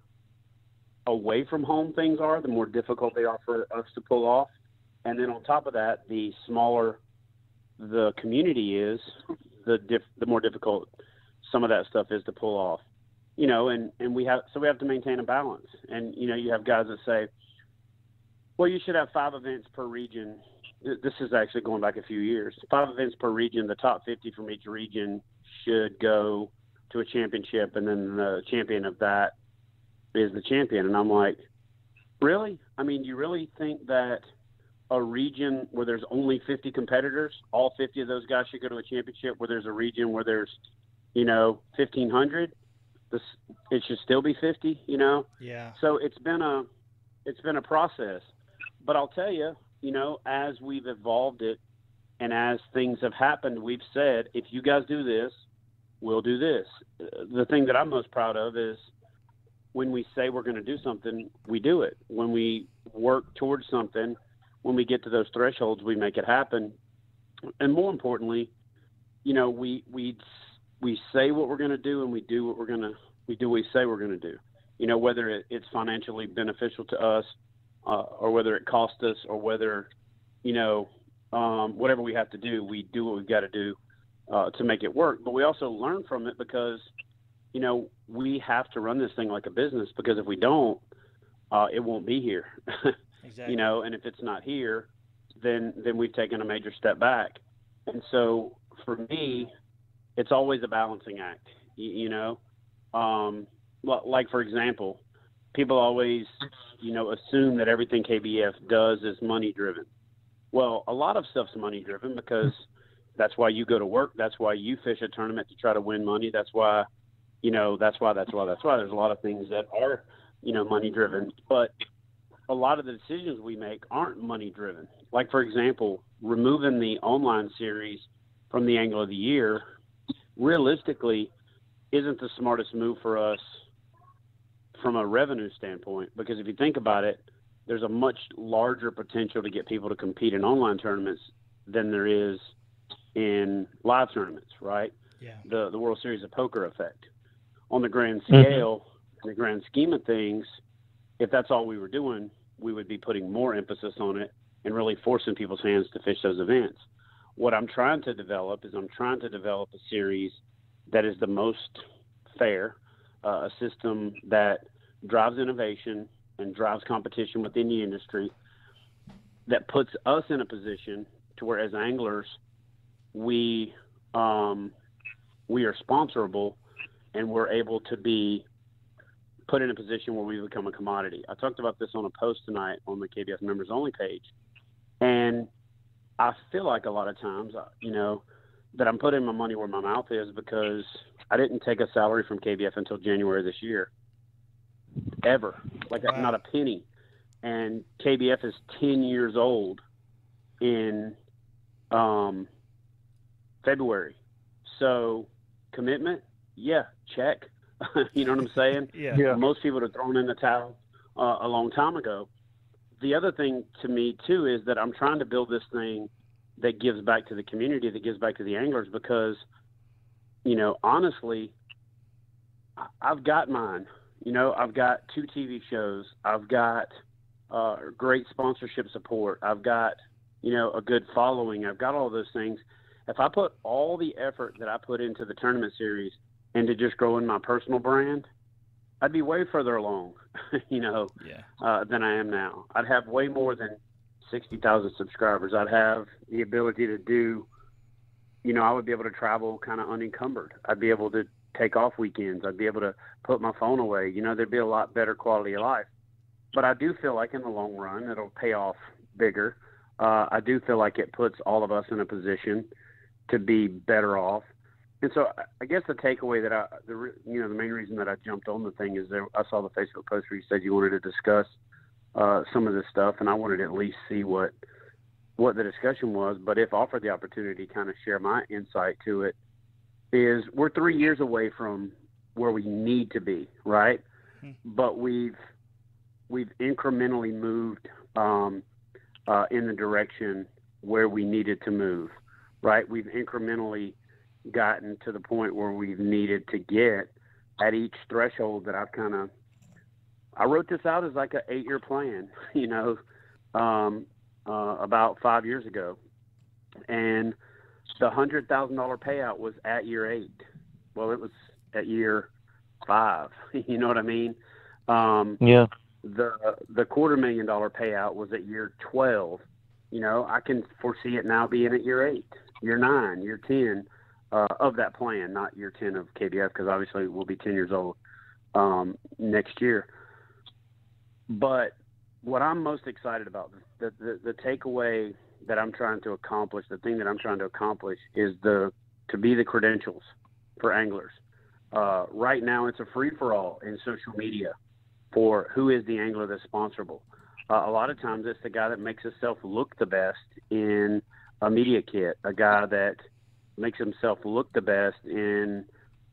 away from home things are, the more difficult they are for us to pull off. And then on top of that, the smaller the community is, the more difficult some of that stuff is to pull off. and we have to maintain a balance. And, you have guys that say, well, you should have 5 events per region. This is actually going back a few years. 5 events per region. The top 50 from each region should go to a championship, and then the champion of that is the champion. And I'm like, really? I mean, you really think that a region where there's only 50 competitors, all 50 of those guys should go to a championship, where there's a region where there's, 1,500? It should still be 50, Yeah. So it's been a process. But I'll tell you, as we've evolved it and as things have happened, we've said, if you guys do this, we'll do this. The thing that I'm most proud of is when we say we're going to do something, we do it. When we work towards something, when we get to those thresholds, we make it happen. And more importantly, we say what we're going to do, and we do what we say we're going to do. Whether it's financially beneficial to us, or whether it costs us, or whether, whatever we have to do, we do what we've got to do to make it work. But we also learn from it because, we have to run this thing like a business, because if we don't, it won't be here. Exactly. And if it's not here, then we've taken a major step back. And so for me, it's always a balancing act, like, for example, people always, assume that everything KBF does is money driven. Well, a lot of stuff's money driven because that's why you go to work. That's why you fish a tournament to try to win money. That's why, that's why there's a lot of things that are, money driven, but a lot of the decisions we make aren't money driven. Like, for example, removing the online series from the Angler of the Year realistically isn't the smartest move for us from a revenue standpoint, because if you think about it, there's a much larger potential to get people to compete in online tournaments than there is in live tournaments, right? Yeah. The World Series of Poker effect. On the grand scale, in the grand scheme of things, if that's all we were doing, we would be putting more emphasis on it and really forcing people's hands to fish those events. What I'm trying to develop is a series that is the most fair, a system that drives innovation and drives competition within the industry, that puts us in a position to where, as anglers, we are sponsorable, and we're able to be put in a position where we become a commodity. I talked about this on a post tonight on the KBF members only page, and I feel like a lot of times, that I'm putting my money where my mouth is, because I didn't take a salary from KBF until January this year, ever, Wow. Not a penny. And KBF is 10 years old in February. So commitment, yeah, check. You know what I'm saying? Yeah. Most people would have thrown in the towel a long time ago. The other thing to me too is that I'm trying to build this thing that gives back to the community, that gives back to the anglers, because, honestly, I've got mine. I've got 2 TV shows. I've got great sponsorship support. I've got, a good following. I've got all those things. If I put all the effort that I put into the tournament series into just growing my personal brand, I'd be way further along, than I am now. I'd have way more than 60,000 subscribers. I'd have the ability to do, I would be able to travel kind of unencumbered. I'd be able to take off weekends. I'd be able to put my phone away. There'd be a lot better quality of life. But I do feel like in the long run, it'll pay off bigger. I do feel like it puts all of us in a position to be better off. And so I guess the takeaway that the main reason that I jumped on the thing is I saw the Facebook post where you said you wanted to discuss some of this stuff, and I wanted to at least see what the discussion was. But if offered the opportunity, kind of share my insight to it, is we're 3 years away from where we need to be, right? But we've incrementally moved in the direction where we needed to move, right? We've incrementally gotten to the point where we've needed to get at each threshold that I wrote this out as like an 8-year plan, about 5 years ago. And the $100,000 payout was at year 8. Well, it was at year 5. You know what I mean? Yeah. The $250,000 payout was at year 12. You know, I can foresee it now being at year 8, year 9, year 10 of that plan, not year 10 of KBF, because obviously we'll be 10 years old next year. But what I'm most excited about, the takeaway that I'm trying to accomplish, the thing that I'm trying to accomplish is to be the credentials for anglers. Right now, it's a free-for-all in social media for who is the angler that's sponsorable. A lot of times it's the guy that makes himself look the best in a media kit, a guy that makes himself look the best in,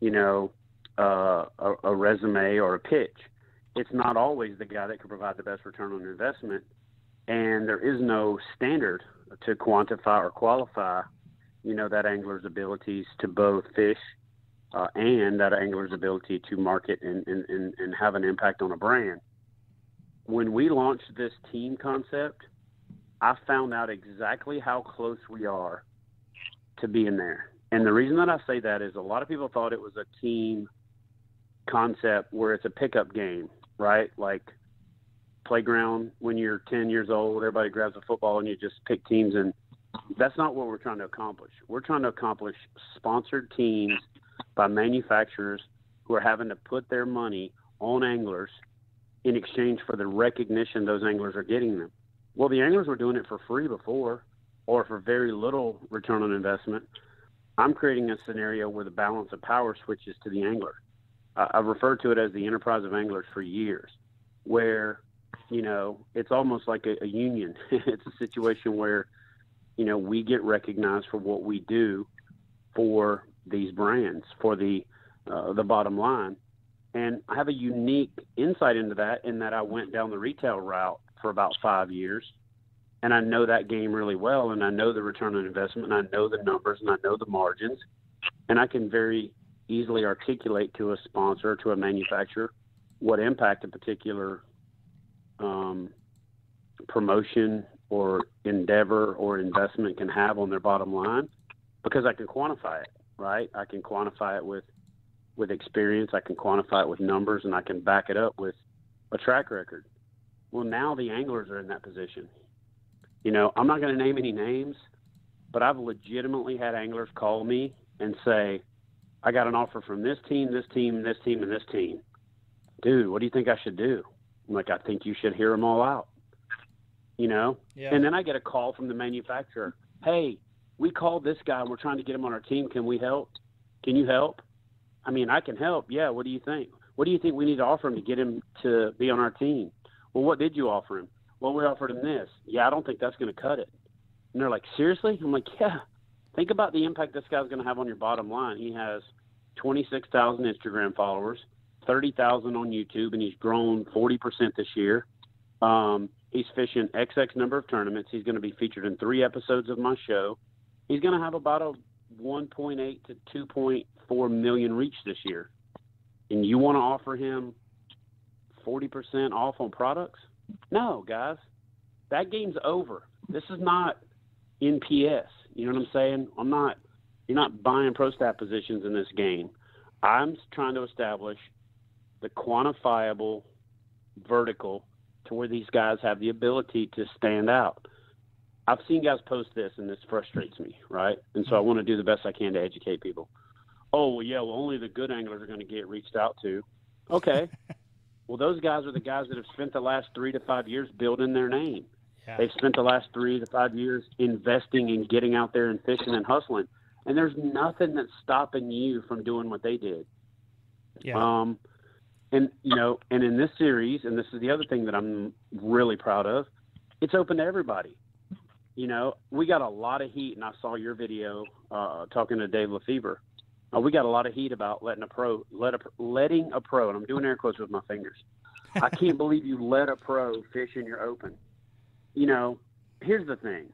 you know, a resume or a pitch. It's not always the guy that can provide the best return on investment, and there is no standard to quantify or qualify, you know, that angler's abilities to both fish and that angler's ability to market and have an impact on a brand. When we launched this team concept, I found out exactly how close we are to being there. And the reason that I say that is a lot of people thought it was a team concept where it's a pickup game, right? Like playground when you're 10 years old, everybody grabs a football and you just pick teams. And that's not what we're trying to accomplish. We're trying to accomplish sponsored teams by manufacturers who are having to put their money on anglers in exchange for the recognition those anglers are getting them. Well, the anglers were doing it for free before, or for very little return on investment. I'm creating a scenario where the balance of power switches to the angler. I've referred to it as the enterprise of anglers for years, where, you know, it's almost like a union. It's a situation where, you know, we get recognized for what we do for these brands, for the bottom line. And I have a unique insight into that, in that I went down the retail route for about 5 years, and I know that game really well, and I know the return on investment, and I know the numbers, and I know the margins, and I can very easily articulate to a sponsor, to a manufacturer, what impact a particular promotion or endeavor or investment can have on their bottom line, because I can quantify it, right? I can quantify it with experience, I can quantify it with numbers, and I can back it up with a track record. Well, now the anglers are in that position. You know, I'm not going to name any names, but I've legitimately had anglers call me and say, I got an offer from this team, this team, this team, and this team. Dude, what do you think I should do? I'm like, I think you should hear them all out. You know? Yeah. And then I get a call from the manufacturer. Hey, we called this guy. We're trying to get him on our team. Can we help? Can you help? I mean, I can help. Yeah, what do you think? What do you think we need to offer him to get him to be on our team? Well, what did you offer him? Well, we offered him this. Yeah, I don't think that's going to cut it. And they're like, seriously? I'm like, yeah. Think about the impact this guy's going to have on your bottom line. He has 26,000 Instagram followers, 30,000 on YouTube, and he's grown 40% this year. He's fishing XX number of tournaments. He's going to be featured in 3 episodes of my show. He's going to have about a 1.8 to 2.4 million reach this year. And you want to offer him 40% off on products? No, guys. That game's over. This is not NPS. You know what I'm saying? You're not buying pro stat positions in this game. I'm trying to establish the quantifiable vertical to where these guys have the ability to stand out. I've seen guys post this, and this frustrates me, right? And so I want to do the best I can to educate people. Oh, well, yeah, well, only the good anglers are going to get reached out to. Okay. Well, those guys are the guys that have spent the last 3 to 5 years building their name. Yeah. They've spent the last 3 to 5 years investing in getting out there and fishing and hustling. And there's nothing that's stopping you from doing what they did. Yeah. And, you know, and in this series, and this is the other thing that I'm really proud of, it's open to everybody. You know, we got a lot of heat, and I saw your video talking to Dave Lefevre. We got a lot of heat about letting a pro, and I'm doing air quotes with my fingers. I can't believe you let a pro fish in your open. You know, here's the thing.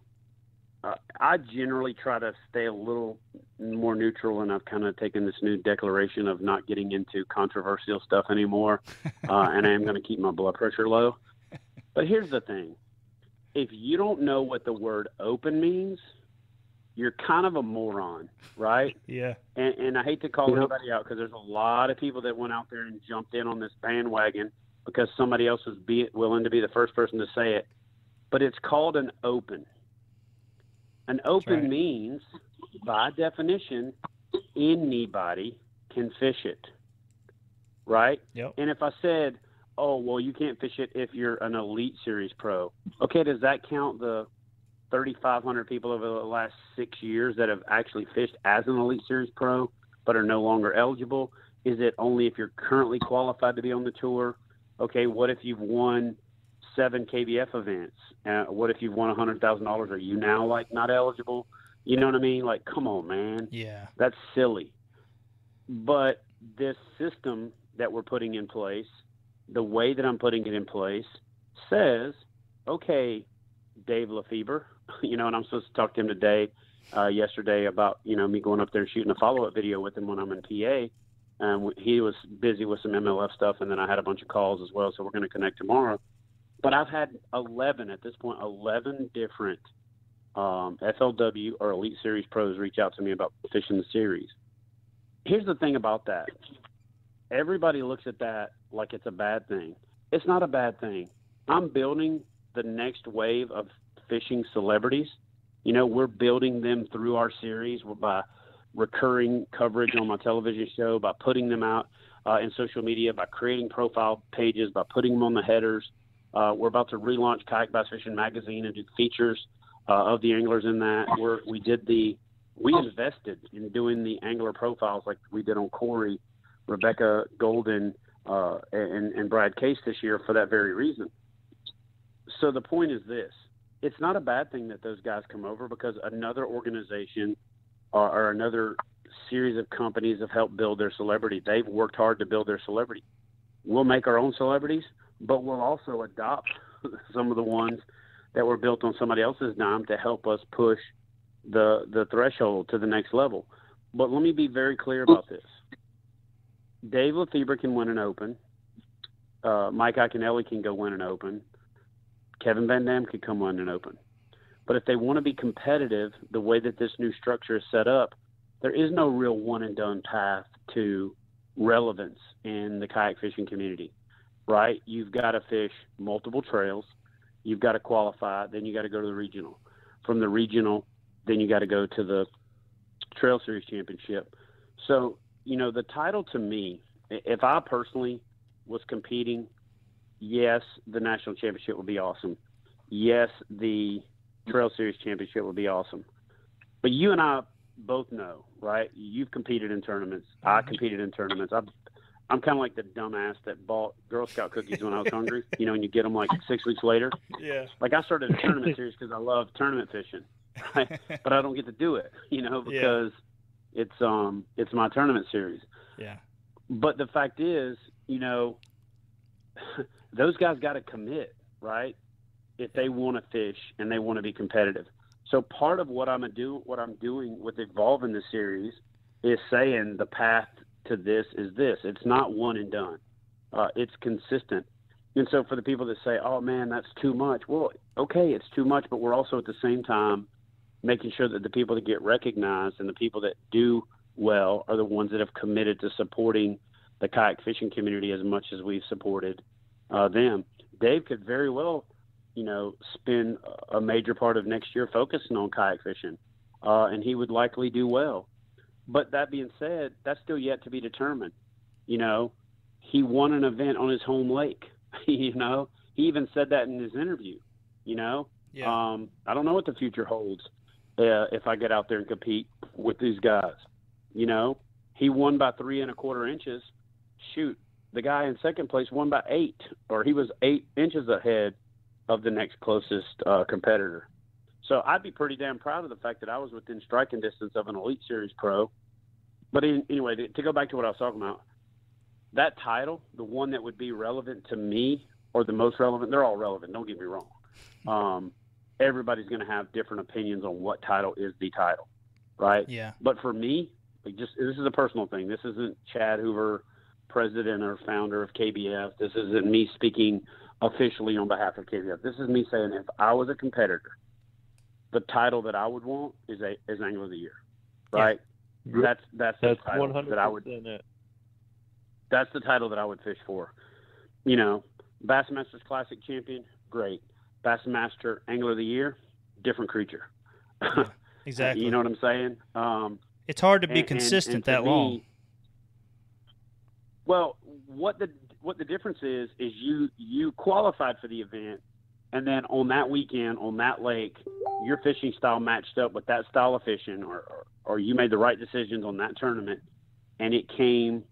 I generally try to stay a little more neutral, and I've kind of taken this new declaration of not getting into controversial stuff anymore, and I am going to keep my blood pressure low. But here's the thing. If you don't know what the word open means, you're kind of a moron, right? Yeah. And I hate to call anybody out because there's a lot of people that went out there and jumped in on this bandwagon because somebody else was willing to be the first person to say it. But it's called an open. An open means, by definition, anybody can fish it, right? Yep. And if I said, oh, well, you can't fish it if you're an Elite Series pro, okay, does that count the 3,500 people over the last 6 years that have actually fished as an Elite Series pro but are no longer eligible? Is it only if you're currently qualified to be on the tour? Okay, what if you've won 7 KBF events? What if you've won $100,000? Are you now, like, not eligible? You know what I mean? Like, come on, man. Yeah. That's silly. But this system that we're putting in place, the way that I'm putting it in place, says, okay, Dave Lefebvre, and I'm supposed to talk to him yesterday about, me going up there and shooting a follow-up video with him when I'm in PA. He was busy with some MLF stuff, and then I had a bunch of calls as well, so we're going to connect tomorrow. But I've had 11 different FLW or Elite Series pros reach out to me about fishing the series. Here's the thing about that. Everybody looks at that like it's a bad thing. It's not a bad thing. I'm building the next wave of fishing celebrities. We're building them through our series by recurring coverage on my television show, by putting them out in social media, by creating profile pages, by putting them on the headers. We're about to relaunch Kayak Bass Fishing Magazine and do features of the anglers in that. We invested in doing the angler profiles like we did on Corey, Rebecca Golden, and Brad Case this year for that very reason. So the point is this. It's not a bad thing that those guys come over because another organization or another series of companies have helped build their celebrity. They've worked hard to build their celebrity. We'll make our own celebrities, but we'll also adopt some of the ones that were built on somebody else's dime to help us push the threshold to the next level. But let me be very clear about this. Dave Lefebvre can win an open. Mike Iaconelli can go win an open. Kevin Van Dam could come win an open. But if they want to be competitive, the way that this new structure is set up, there is no real one-and-done path to relevance in the kayak fishing community, right? You've got to fish multiple trails. You've got to qualify. Then you got to go to the regional. From the regional, then you got to go to the Trail Series Championship. So, the title to me, if I personally was competing, yes, the national championship would be awesome. Yes, the Trail Series Championship would be awesome. But you and I both know, right? You've competed in tournaments. I competed in tournaments. I'm kind of like the dumbass that bought Girl Scout cookies when I was hungry, and you get them like 6 weeks later. Yeah. Like I started a tournament series because I love tournament fishing, right? But I don't get to do it, because it's my tournament series. Yeah. But the fact is, those guys got to commit, right? If they want to fish and they want to be competitive. So part of what I'm doing with evolving the series is saying the path to this is this. It's not one and done. It's consistent. And so for the people that say, oh man, that's too much. Well, okay, it's too much, but we're also at the same time making sure that the people that get recognized and the people that do well are the ones that have committed to supporting the kayak fishing community as much as we've supported them. Dave could very well, spend a major part of next year focusing on kayak fishing, and he would likely do well. But that being said, that's still yet to be determined. He won an event on his home lake. He even said that in his interview. Yeah. I don't know what the future holds if I get out there and compete with these guys. He won by 3 1/4 inches. Shoot, the guy in second place won by 8, or he was 8 inches ahead of the next closest competitor. So I'd be pretty damn proud of the fact that I was within striking distance of an Elite Series pro. But anyway, to go back to what I was talking about, that title, the one that would be relevant to me, or the most relevant, they're all relevant, don't get me wrong. Everybody's going to have different opinions on what title is the title, right? Yeah. But for me, this is a personal thing. This isn't Chad Hoover, president or founder of KBF. This isn't me speaking officially on behalf of KBF. This is me saying if I was a competitor the title that I would want is Angler of the Year, right? Yeah. That's the title 100% that I would. it. That's the title that I would fish for. You know, Bassmasters Classic champion, great. Bassmaster Angler of the Year, different creature. Yeah, exactly. You know what I'm saying? It's hard to be consistent that long. Well, what the difference is you qualified for the event, and then on that weekend on that lake, your fishing style matched up with that style of fishing, or you made the right decisions on that tournament, and it came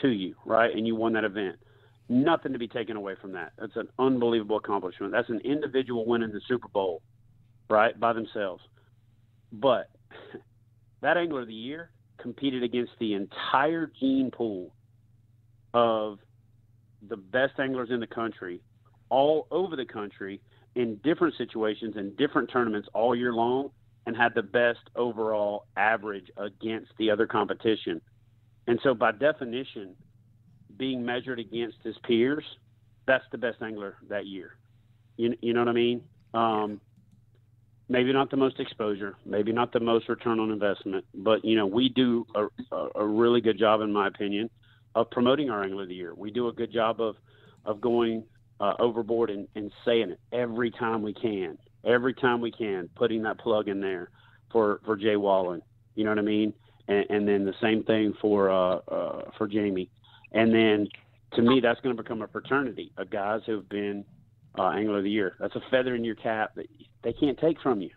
to you, right? And you won that event. Nothing to be taken away from that. That's an unbelievable accomplishment. That's an individual winning the Super Bowl, right, by themselves. But that Angler of the Year competed against the entire gene pool of the best anglers in the country, all over the country, in different situations, in different tournaments all year long, and had the best overall average against the other competition. And so by definition, being measured against his peers, that's the best angler that year. You know what I mean? Maybe not the most exposure, maybe not the most return on investment, but, you know, we do a really good job, in my opinion, of promoting our Angler of the Year. We do a good job of going overboard and saying it every time we can, putting that plug in there for Jay Wallen. You know what I mean? And then the same thing for Jamie. And then, to me, that's going to become a fraternity of guys who've been Angler of the Year. That's a feather in your cap that they can't take from you.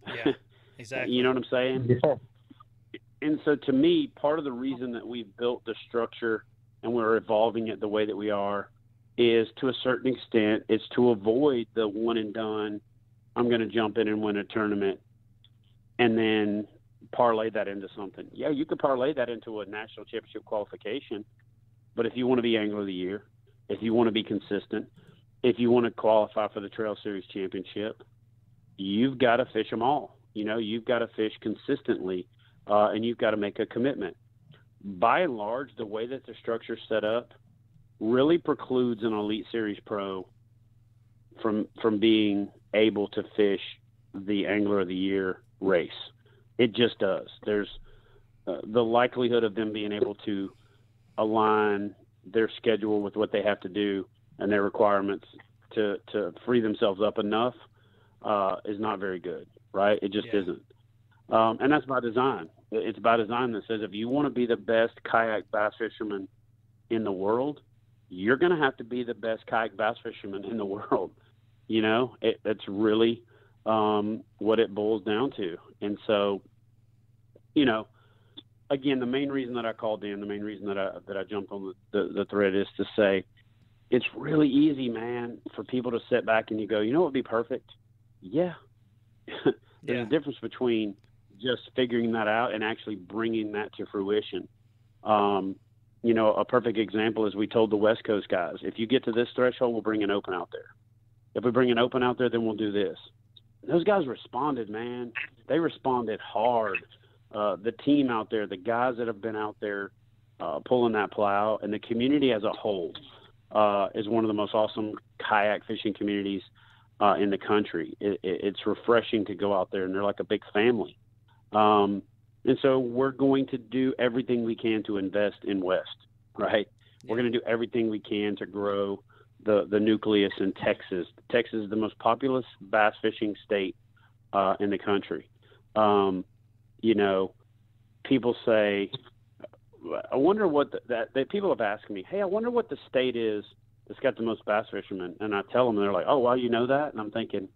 Yeah, exactly. You know what I'm saying? Yeah. And so, to me, part of the reason that we've built the structure and we're evolving it the way that we are is, to a certain extent, it's to avoid the one and done, I'm going to jump in and win a tournament and then parlay that into something. Yeah, you could parlay that into a national championship qualification, but if you want to be Angler of the Year, if you want to be consistent, if you want to qualify for the Trail Series Championship, you've got to fish them all. You know, you've got to fish consistently, and you've got to make a commitment. By and large, the way that the structure's set up really precludes an Elite Series pro from being able to fish the Angler of the Year race. It just does. There's the likelihood of them being able to align their schedule with what they have to do and their requirements to free themselves up enough is not very good, right? It just isn't. And that's by design. It's by design that says if you want to be the best kayak bass fisherman in the world, you're going to have to be the best kayak bass fisherman in the world. You know, that's really what it boils down to. And so, you know, again, the main reason that I called in, the main reason that I jumped on the thread is to say, it's really easy, man, for people to sit back and you go, you know what would be perfect? Yeah. There's a difference between just figuring that out and actually bringing that to fruition. You know, a perfect example is we told the West Coast guys, if you get to this threshold, we'll bring an open out there. If we bring an open out there, then we'll do this. Those guys responded, man. They responded hard. The team out there, the guys that have been out there pulling that plow, and the community as a whole is one of the most awesome kayak fishing communities in the country. It's refreshing to go out there, and they're like a big family. And so we're going to do everything we can to invest in West, right? We're going to do everything we can to grow the nucleus in Texas. Texas is the most populous bass fishing state in the country. You know, people say, I wonder what that people have asked me, hey, I wonder what the state is that's got the most bass fishermen. And I tell them, they're like, oh, well, you know that? And I'm thinking,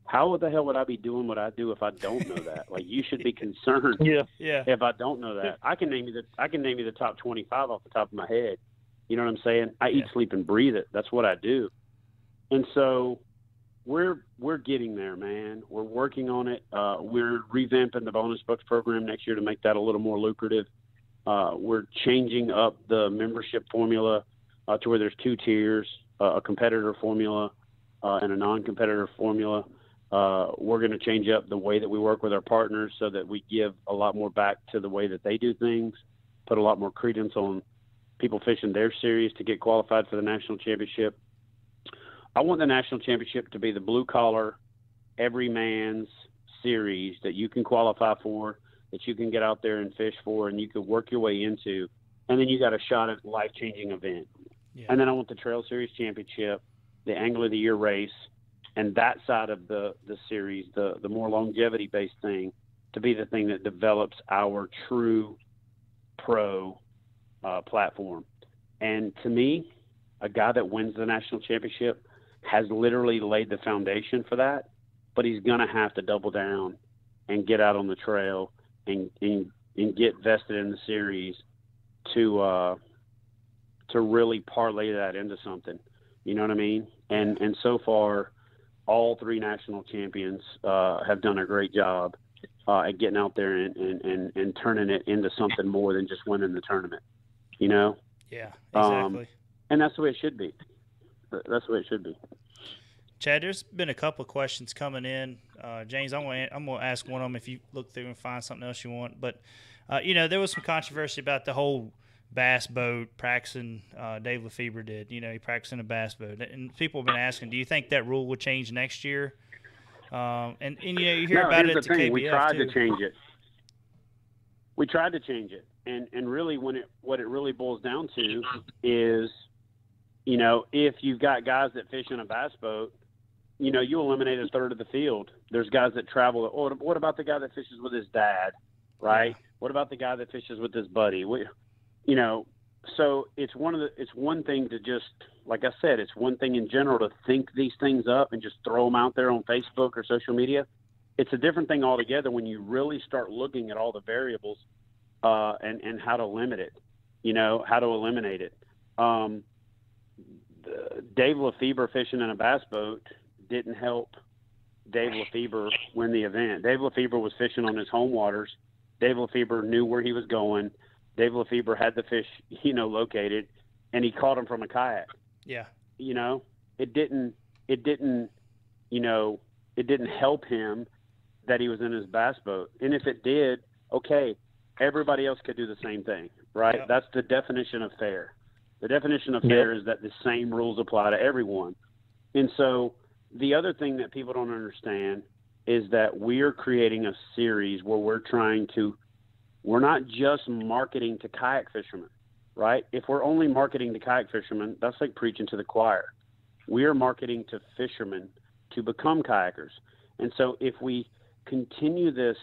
how the hell would I be doing what I do if I don't know that? Like, you should be concerned if I don't know that. I can name you the top 25 off the top of my head. You know what I'm saying? I eat, sleep, and breathe it. That's what I do. And so we're getting there, man. We're working on it. We're revamping the bonus books program next year to make that a little more lucrative. We're changing up the membership formula to where there's two tiers, a competitor formula and a non-competitor formula. We're going to change up the way that we work with our partners so that we give a lot more back to the way that they do things, put a lot more credence on people fishing their series to get qualified for the national championship. I want the national championship to be the blue collar, every man's series that you can qualify for, that you can get out there and fish for, and you can work your way into, and then you got a shot at a life-changing event. Yeah. And then I want the Trail Series Championship, the Angler of the Year race, and that side of the series, the more longevity-based thing, to be the thing that develops our true pro platform. And to me, a guy that wins the national championship has literally laid the foundation for that, but he's going to have to double down and get out on the trail and get vested in the series to really parlay that into something. You know what I mean? And so far, all three national champions have done a great job at getting out there and turning it into something more than just winning the tournament. You know? Yeah, exactly. And that's the way it should be. That's the way it should be. Chad, there's been a couple of questions coming in. James, I'm going to ask one of them if you look through and find something else you want. But, there was some controversy about the whole bass boat practicing. Dave Lefebvre did. He practiced in a bass boat. And people have been asking, do you think that rule will change next year? And you hear about it at the KBF, We tried too. to change it. We tried to change it. And really what it really boils down to is, if you've got guys that fish in a bass boat, you eliminate a third of the field. There's guys that travel. Or what about the guy that fishes with his dad, right? Yeah. What about the guy that fishes with his buddy? So it's one thing to just, like I said, it's one thing in general to think these things up and just throw them out there on Facebook or social media. It's a different thing altogether when you really start looking at all the variables and how to limit it, how to eliminate it. Dave Lefebvre fishing in a bass boat didn't help Dave Lefebvre win the event. Dave Lefebvre was fishing on his home waters. Dave Lefebvre knew where he was going. Dave Lefebvre had the fish, located, and he caught him from a kayak. Yeah. It didn't help him that he was in his bass boat. And if it did, okay, everybody else could do the same thing, right? Yep. That's the definition of fair. The definition of fair is that the same rules apply to everyone. And so the other thing that people don't understand is that we're creating a series where we're not just marketing to kayak fishermen, right? If we're only marketing to kayak fishermen, that's like preaching to the choir. We are marketing to fishermen to become kayakers. And so if we continue this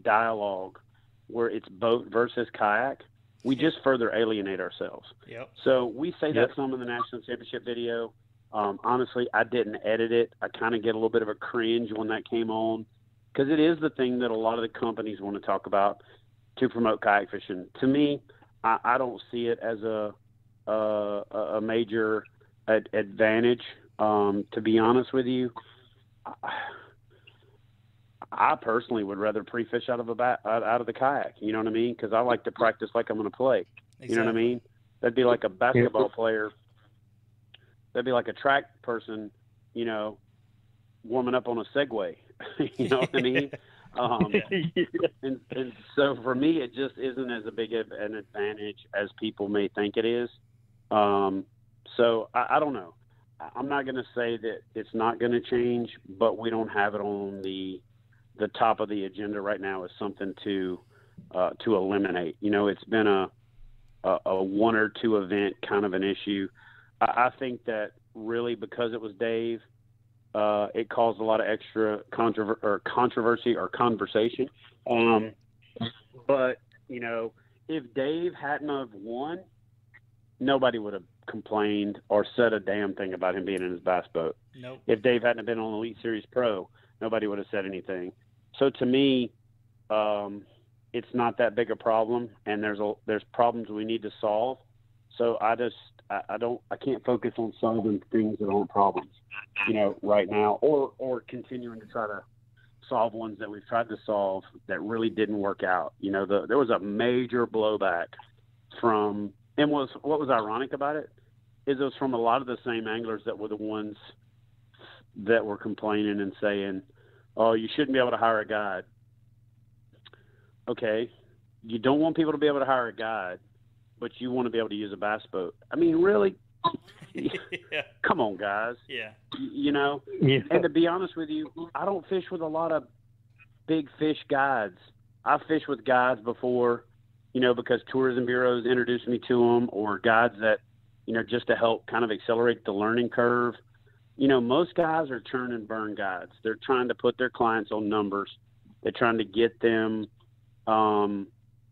dialogue where it's boat versus kayak, we just further alienate ourselves. Yep. So we say that some in the national championship video. Honestly, I didn't edit it. I kind of get a little bit of a cringe when that came on, because it is the thing that a lot of the companies want to talk about to promote kayak fishing. To me, I don't see it as a major advantage. To be honest with you, I personally would rather pre-fish out of the kayak. You know what I mean? Because I like to practice like I'm going to play. Exactly. You know what I mean? That'd be like a basketball player. That'd be like a track person, warming up on a Segway. You know what I mean? And so for me, it just isn't as a big of an advantage as people may think it is. So I don't know. I'm not going to say that it's not going to change, but we don't have it on the top of the agenda right now as something to eliminate. It's been a one or two event kind of an issue. I think that really because it was Dave, it caused a lot of extra controversy or conversation. But, if Dave hadn't have won, nobody would have complained or said a damn thing about him being in his bass boat. Nope. If Dave hadn't been on Elite Series Pro, nobody would have said anything. So to me, it's not that big a problem, and there's problems we need to solve. So I can't focus on solving things that aren't problems, right now, or continuing to try to solve ones that we've tried to solve that really didn't work out. There was a major blowback from, and what was ironic about it is it was from a lot of the same anglers that were the ones that were complaining and saying, oh, you shouldn't be able to hire a guide. Okay. You don't want people to be able to hire a guide, but you want to be able to use a bass boat. I mean, really? Yeah. Come on, guys. Yeah. You know? Yeah. And to be honest with you, I don't fish with a lot of big fish guides. I fish with guides before, you know, because tourism bureaus introduced me to them, or guides that, you know, just to help kind of accelerate the learning curve. You know, most guys are churn and burn guides. They're trying to put their clients on numbers. They're trying to get them the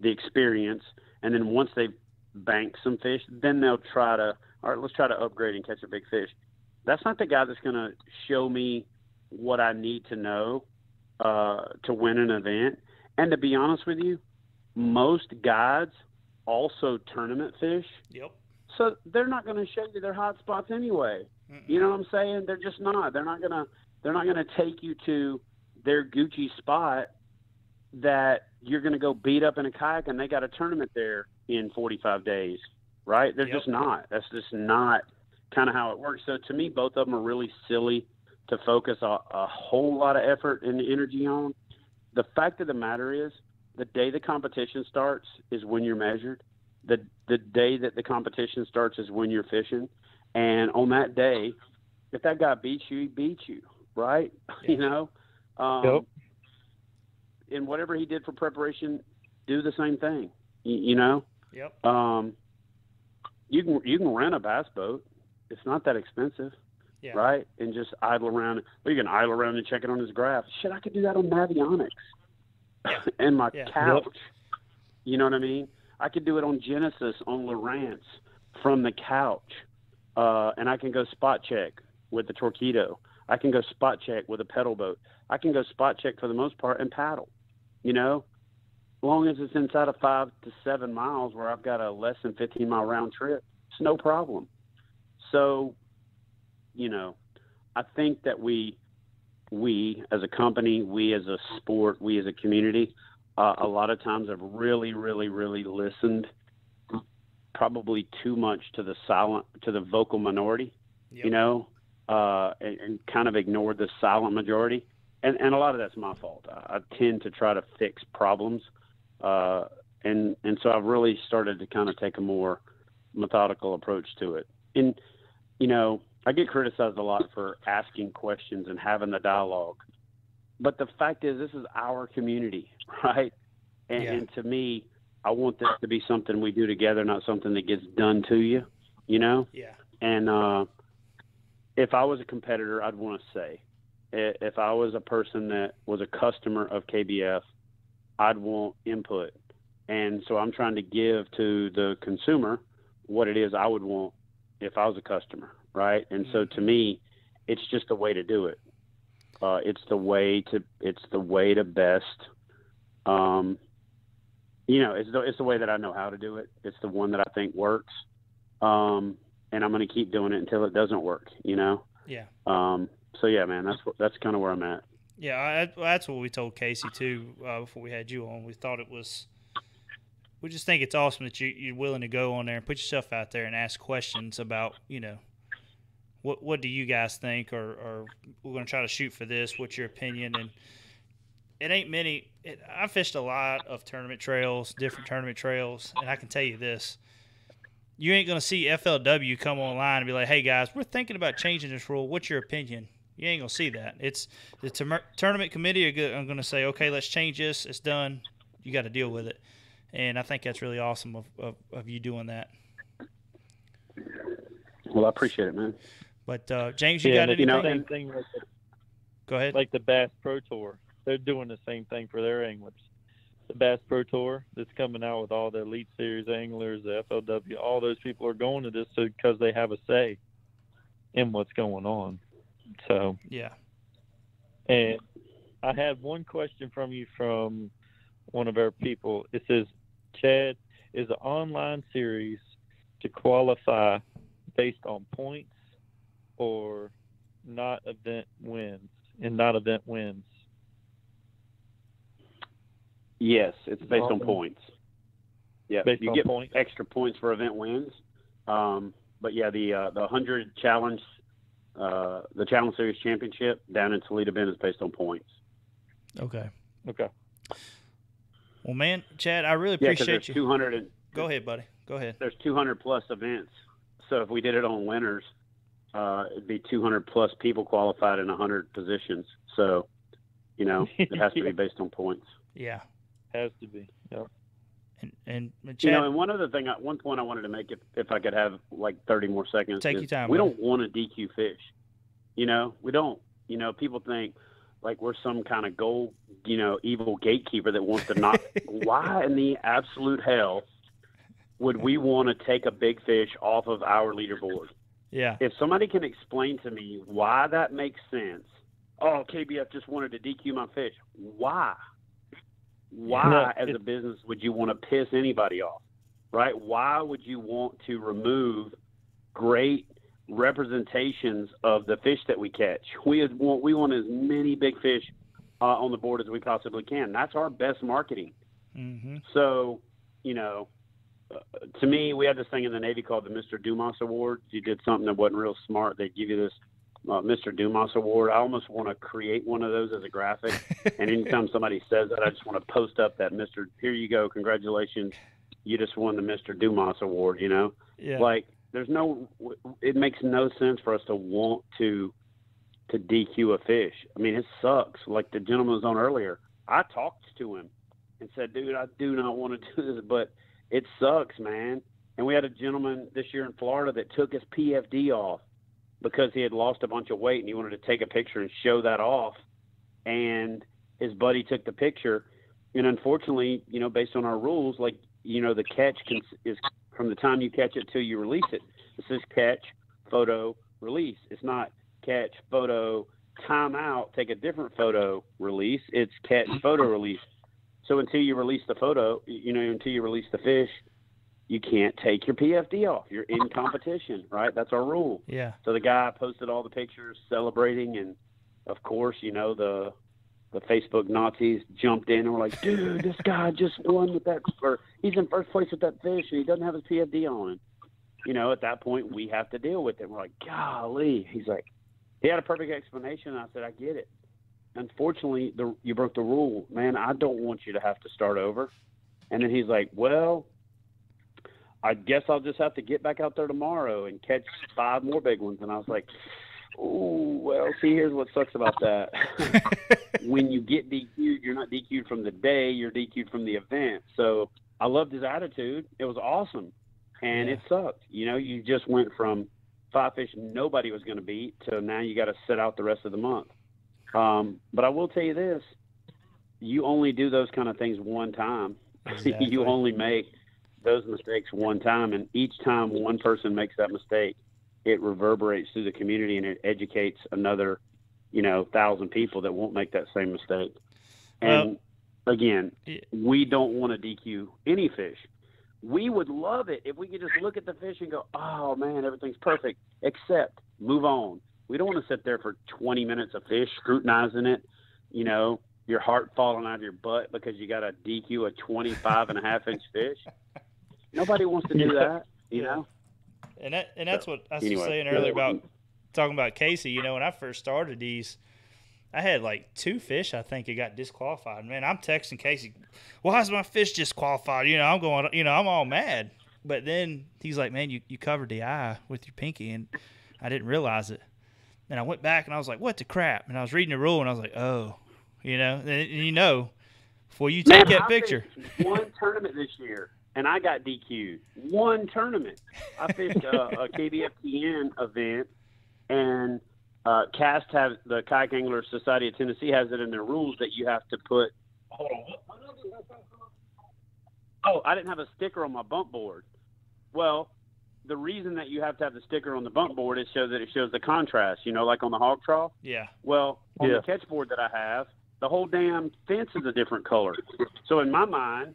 experience. And then once they bank some fish, then they'll try to, all right, let's try to upgrade and catch a big fish. That's not the guy that's going to show me what I need to know to win an event. And to be honest with you, most guides also tournament fish. Yep. So they're not going to show you their hot spots anyway. You know what I'm saying? They're just not. They're not gonna take you to their Gucci spot that you're gonna go beat up in a kayak and they got a tournament there in 45 days, right? They're just not. That's just not kind of how it works. So to me, both of them are really silly to focus a whole lot of effort and energy on. The fact of the matter is, the day the competition starts is when you're measured. The day that the competition starts is when you're fishing. And on that day, if that guy beats you, he beats you, right? Yeah. You know? Yep. And whatever he did for preparation, do the same thing, you know? Yep. You can rent a bass boat. It's not that expensive, Yeah. right? And just idle around. Well, you can idle around and check it on his graph. Shit, I could do that on Navionics Yeah. and my Yeah. couch. Yep. You know what I mean? I could do it on Genesis, on Lowrance, from the couch. And I can go spot check with the Torpedo. I can go spot check with a pedal boat. I can go spot check for the most part and paddle, you know, as long as it's inside of 5 to 7 miles where I've got a less than 15-mile round trip. It's no problem. So, you know, I think that we as a company, we as a sport, we as a community, a lot of times have really, really, really listened probably too much to the vocal minority, Yep. you know, and kind of ignored the silent majority. And a lot of that's my fault. I tend to try to fix problems. And so I've really started to kind of take a more methodical approach to it. And, you know, I get criticized a lot for asking questions and having the dialogue. But the fact is, this is our community, right? And to me, I want this to be something we do together, not something that gets done to you, you know? Yeah. And if I was a competitor, I'd want to say, if I was a person that was a customer of KBF, I'd want input. And so I'm trying to give to the consumer what it is I would want if I was a customer, right? And so to me, it's just a way to do it. It's the way to best, you know, it's the way that I know how to do it. It's the one that I think works. And I'm going to keep doing it until it doesn't work, you know? Yeah. So yeah, man, that's kind of where I'm at. Yeah, that's what we told Casey too before we had you on. We just think it's awesome that you're willing to go on there and put yourself out there and ask questions about, you know, what do you guys think, or we're going to try to shoot for this. What's your opinion? And it ain't many. I fished a lot of different tournament trails, and I can tell you this. You ain't going to see FLW come online and be like, hey, guys, we're thinking about changing this rule. What's your opinion? You ain't going to see that. It's the tournament committee are going to say, okay, let's change this. It's done. You got to deal with it. And I think that's really awesome of you doing that. Well, I appreciate it, man. But, James, you got anything? You know, same thing like Go ahead. Like the Bass Pro Tour. They're doing the same thing for their anglers. The Bass Pro Tour that's coming out with all the Elite Series anglers, the FLW, all those people are going to this because they have a say in what's going on. So, yeah. And I had one question from you from one of our people. It says, Chad, is an online series to qualify based on points or not event wins? Yes, it's based on points. Yeah, Based you on get points? extra points for event wins. But yeah, the 100 challenge, the Challenge Series Championship down in Toledo Bend is based on points. Okay. Okay. Well, man, Chad, I really Yeah, because appreciate there's you. 200 and Go ahead, buddy. Go ahead. there's 200 plus events So if we did it on winners, it'd be 200 plus people qualified in 100 positions. So, you know, it has to be based on points. Yeah. Has to be. Yep. And Chad, You know, and one point I wanted to make, if I could have like 30 more seconds. Take your time. We brother. don't want to DQ fish. You know, we don't. You know, people think like we're some kind of evil gatekeeper that wants to knock. Why in the absolute hell would we want to take a big fish off of our leaderboard? Yeah. If somebody can explain to me why that makes sense. Oh, KBF just wanted to DQ my fish. Why? Why, as a business, would you want to piss anybody off, right? Why would you want to remove great representations of the fish that we catch? We want as many big fish on the board as we possibly can. That's our best marketing. Mm-hmm. So, you know, to me, we had this thing in the Navy called the Mr. Dumas Award. You did something that wasn't real smart, they'd give you this Mr. Dumas Award. I almost want to create one of those as a graphic. And anytime somebody says that, I just want to post up that Mr. Here you go. Congratulations. You just won the Mr. Dumas Award, you know? Yeah. Like, it makes no sense for us to want to DQ a fish. I mean, it sucks. Like the gentleman was on earlier. I talked to him and said, dude, I do not want to do this, but it sucks, man. And we had a gentleman this year in Florida that took his PFD off because he had lost a bunch of weight and he wanted to take a picture and show that off. And his buddy took the picture. And unfortunately, you know, based on our rules, like, you know, the catch is from the time you catch it till you release it. This is catch, photo, release. It's not catch, photo, time out, take a different photo, release. It's catch, photo, release. So until you release the photo, you know, until you release the fish, you can't take your PFD off. You're in competition, right? That's our rule. Yeah. So the guy posted all the pictures celebrating, and of course, you know, the Facebook Nazis jumped in and were like, dude, this guy just won with that, or he's in first place with that fish and he doesn't have his PFD on. You know, at that point, we have to deal with it. We're like, golly. He's like, he had a perfect explanation. And I said, I get it. Unfortunately, you broke the rule. Man, I don't want you to have to start over. And then he's like, well, I guess I'll just have to get back out there tomorrow and catch 5 more big ones. And I was like, oh, well, see, here's what sucks about that. When you get DQ'd, you're not DQ'd from the day, you're DQ'd from the event. So I loved his attitude. It was awesome. And it sucked. You know, you just went from 5 fish nobody was going to beat to now you got to sit out the rest of the month. But I will tell you this, you only do those kind of things one time. Exactly. You only make those mistakes one time, and each time one person makes that mistake, it reverberates through the community and it educates another, you know, 1,000 people that won't make that same mistake. And again, we don't want to DQ any fish. We would love it if we could just look at the fish and go, oh man, everything's perfect, except move on. We don't want to sit there for 20 minutes of fish scrutinizing it, you know, your heart falling out of your butt because you got to DQ a 25.5-inch fish. Nobody wants to do that, you know. And that's what I was saying earlier about talking about Casey. You know, when I first started these, I had like 2 fish, I think, that got disqualified. Man, I'm texting Casey, why is my fish disqualified? You know, I'm going, you know, I'm all mad. But then he's like, man, you covered the eye with your pinky, and I didn't realize it. And I went back, and I was like, what the crap? And I was reading the rule, and I was like, oh, you know, and you know, before you take that picture. One tournament this year, and I got DQ'd. One tournament. I fished a KBFTN event, and CAST has, the Kayak Angler Society of Tennessee has it in their rules that you have to put. Hold on. Oh, I didn't have a sticker on my bump board. Well, the reason that you have to have the sticker on the bump board is so that it shows the contrast, you know, like on the hog trough. Yeah. Well, on the catch board that I have, the whole damn fence is a different color. So in my mind,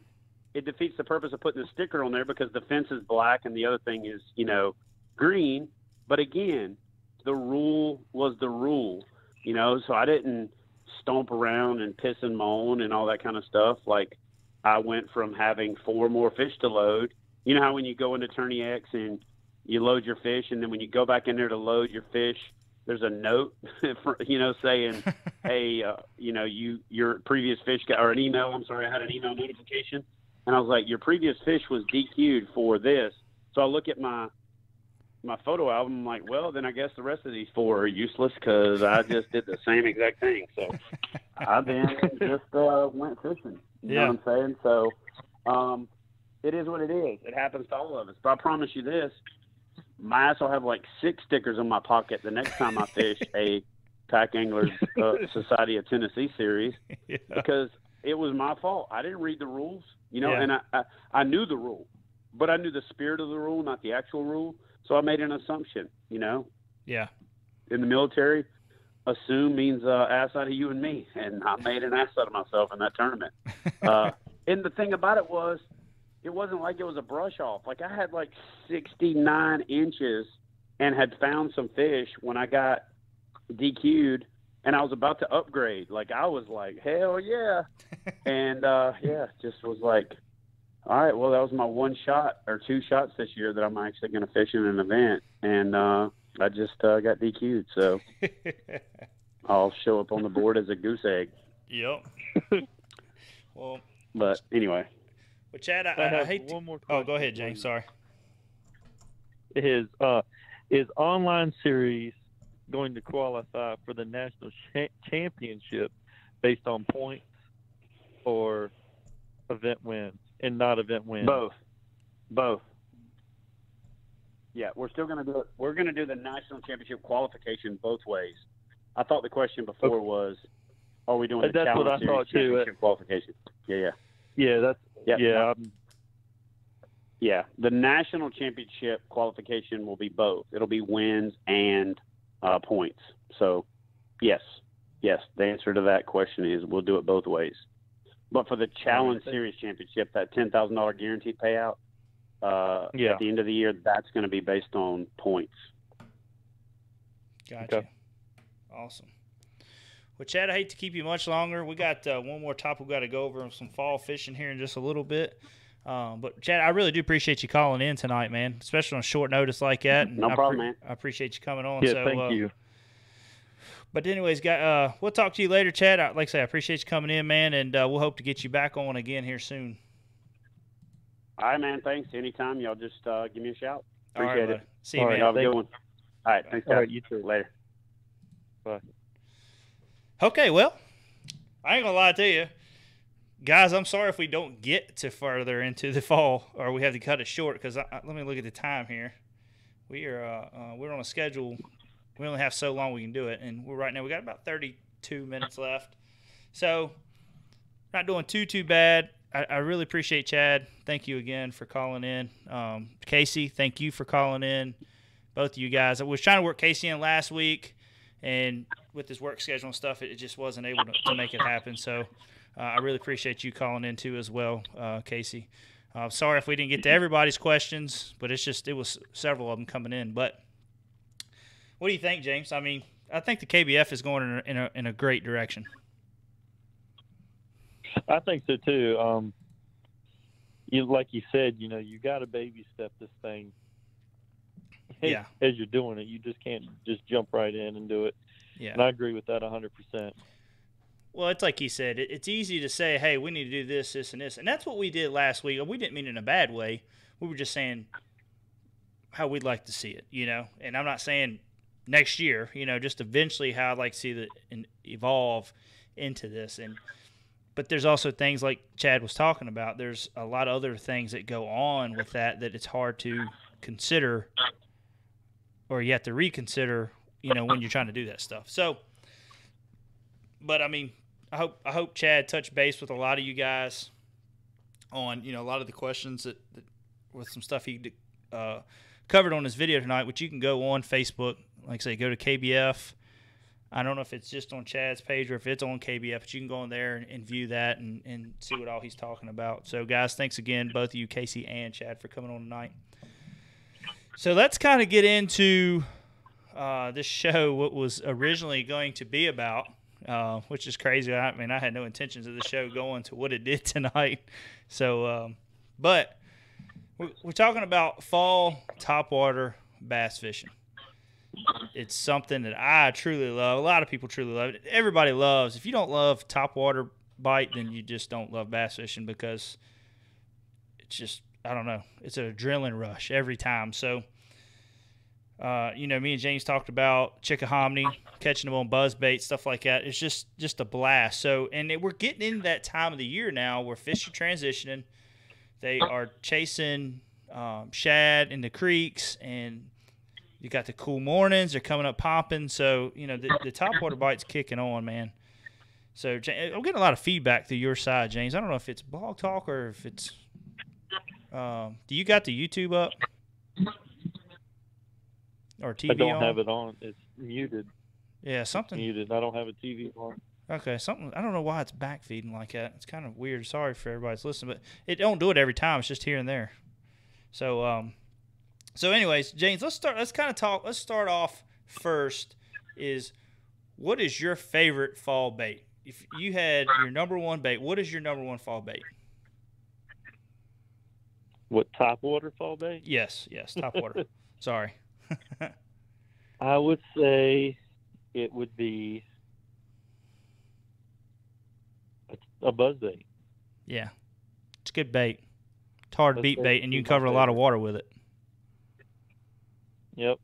it defeats the purpose of putting the sticker on there because the fence is black and the other thing is, you know, green. But again, the rule was the rule, you know, so I didn't stomp around and piss and moan and all that kind of stuff. Like, I went from having 4 more fish to load. You know how when you go into Tourney X and you load your fish, and then when you go back in there to load your fish, there's a note, you know, saying, hey, you know, your previous fish got, or an email, I'm sorry, I had an email notification. And I was like, your previous fish was DQ'd for this. So I look at my my photo album. I'm like, well, then I guess the rest of these 4 are useless because I just did the same exact thing. So I then just went fishing. You know what I'm saying? So it is what it is. It happens to all of us. But I promise you this, my ass will have like 6 stickers in my pocket the next time I fish a Pack Anglers Society of Tennessee series because it was my fault. I didn't read the rules, you know, and I knew the rule, but I knew the spirit of the rule, not the actual rule. So I made an assumption, you know. Yeah. In the military, assume means ass out of you and me, and I made an ass out of myself in that tournament. And the thing about it was, it wasn't like it was a brush off. Like I had like 69 inches and had found some fish when I got DQ'd, and I was about to upgrade. Like I was like, hell yeah. And just was like, all right, well, that was my 1 shot or 2 shots this year that I'm actually going to fish in an event. And I just got DQ'd. So I'll show up on the board as a goose egg. Yep. Well, but anyway. Well, Chad, I hate one more question. Oh, go ahead, James. Sorry. Is online series going to qualify for the national championship based on points or event wins and not event wins? Both. Yeah, we're still going to do it. We're going to do the national championship qualification both ways. I thought the question before was, are we doing the challenge series championship qualification? Yeah. Yeah, the national championship qualification will be both. It'll be wins and points. So, yes, the answer to that question is we'll do it both ways. But for the Challenge Series Championship, that $10,000 guaranteed payout, at the end of the year, that's going to be based on points. Gotcha. Okay. Awesome. Well, Chad, I hate to keep you much longer. We got one more topic we got to go over, some fall fishing here in just a little bit. But, Chad, I really do appreciate you calling in tonight, man, especially on short notice like that. And no problem, man. I appreciate you coming on. Yeah, thank you. But anyways, we'll talk to you later, Chad. Like I say, I appreciate you coming in, man, and we'll hope to get you back on again here soon. All right, man. Thanks. Anytime, y'all just give me a shout. Appreciate it. See you, man. Have a good one. All right. Thanks, guys. All right, you too. Later. Bye. Okay, well, I ain't going to lie to you. Guys, I'm sorry if we don't get to further into the fall or we have to cut it short because let me look at the time here. We're on a schedule. We only have so long we can do it, and right now we got about 32 minutes left. So not doing too bad. I really appreciate Chad. Thank you again for calling in. Casey, thank you for calling in. Both of you guys. I was trying to work Casey in last week, and with his work schedule and stuff, it just wasn't able to make it happen. So I really appreciate you calling in too as well, Casey. Sorry if we didn't get to everybody's questions, but it was several of them coming in. But what do you think, James? I mean, I think the KBF is going in a great direction. I think so too. Like you said, you got to baby step this thing. As you're doing it, you just can't just jump right in and do it. Yeah, and I agree with that 100%. Well, it's like he said. It's easy to say, "Hey, we need to do this, this, and this," and that's what we did last week. We didn't mean it in a bad way. We were just saying how we'd like to see it, And I'm not saying next year, just eventually how I'd like to see it evolve into this. But there's also things like Chad was talking about. There's a lot of other things that go on with that it's hard to consider, or you have to reconsider, when you're trying to do that stuff. So, but I mean, I hope Chad touched base with a lot of you guys on, a lot of the questions that with some stuff he covered on his video tonight, which you can go on Facebook. Like I say, go to KBF. I don't know if it's just on Chad's page or if it's on KBF, but you can go in there and view that and see what all he's talking about. So, guys, thanks again, both of you, Casey and Chad, for coming on tonight. So let's kind of get into this show, what was originally going to be about, which is crazy. I mean, I had no intentions of the show going to what it did tonight. So, but we're talking about fall topwater bass fishing. It's something that I truly love. A lot of people truly love it. Everybody loves. If you don't love topwater bite, then you just don't love bass fishing because it's just, I don't know. It's an adrenaline rush every time. So Me and James talked about Chickahominy, catching them on buzz bait, stuff like that. It's just a blast. So, we're getting into that time of the year now where fish are transitioning. They are chasing shad in the creeks, and you got the cool mornings. They're coming up popping. So, the topwater bite's kicking on, man. So, I'm getting a lot of feedback through your side, James. I don't know if it's Blog Talk or if it's do you got the YouTube up? Or TV I don't on? have it on. It's muted. Yeah, something. Muted. I don't have a TV on. Okay, something. I don't know why it's back feeding like that. It's kind of weird. Sorry for everybody's listening, but it don't do it every time. It's just here and there. So, anyways, James, let's kind of talk. Let's start off first. What is your favorite fall bait? If you had your number one bait, what is your number one fall bait? What, topwater fall bait? Yes, topwater. Sorry. I would say it would be a buzzbait. Yeah, it's a good bait. It's hard to beat bait, and you can cover a lot of water with it. Yep.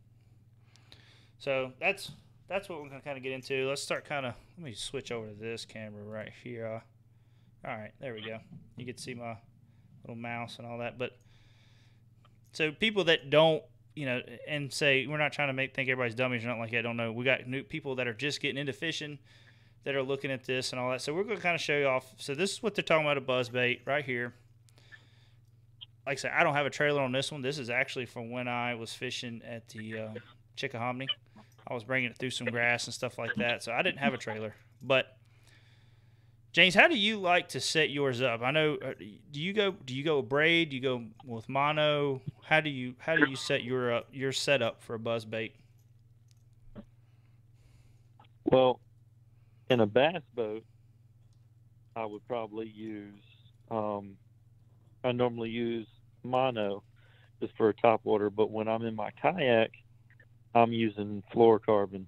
So that's what we're going to kind of get into. Let's start let me switch over to this camera right here. All right, there we go. You can see my little mouse and all that. But so people that don't, and say we're not trying to think everybody's dummies or nothing like that. Don't know. We got new people that are just getting into fishing that are looking at this and all that. So we're going to kind of show you off. So this is what they're talking about, a buzzbait right here. Like I said, I don't have a trailer on this one. This is actually from when I was fishing at the Chickahominy. I was bringing it through some grass and stuff like that. So I didn't have a trailer. But James, how do you like to set yours up? I know. Do you go braid? Do you go with mono? How do you set your setup for a buzz bait? Well, in a bass boat, I would probably use. I normally use mono just for a topwater, but when I'm in my kayak, I'm using fluorocarbon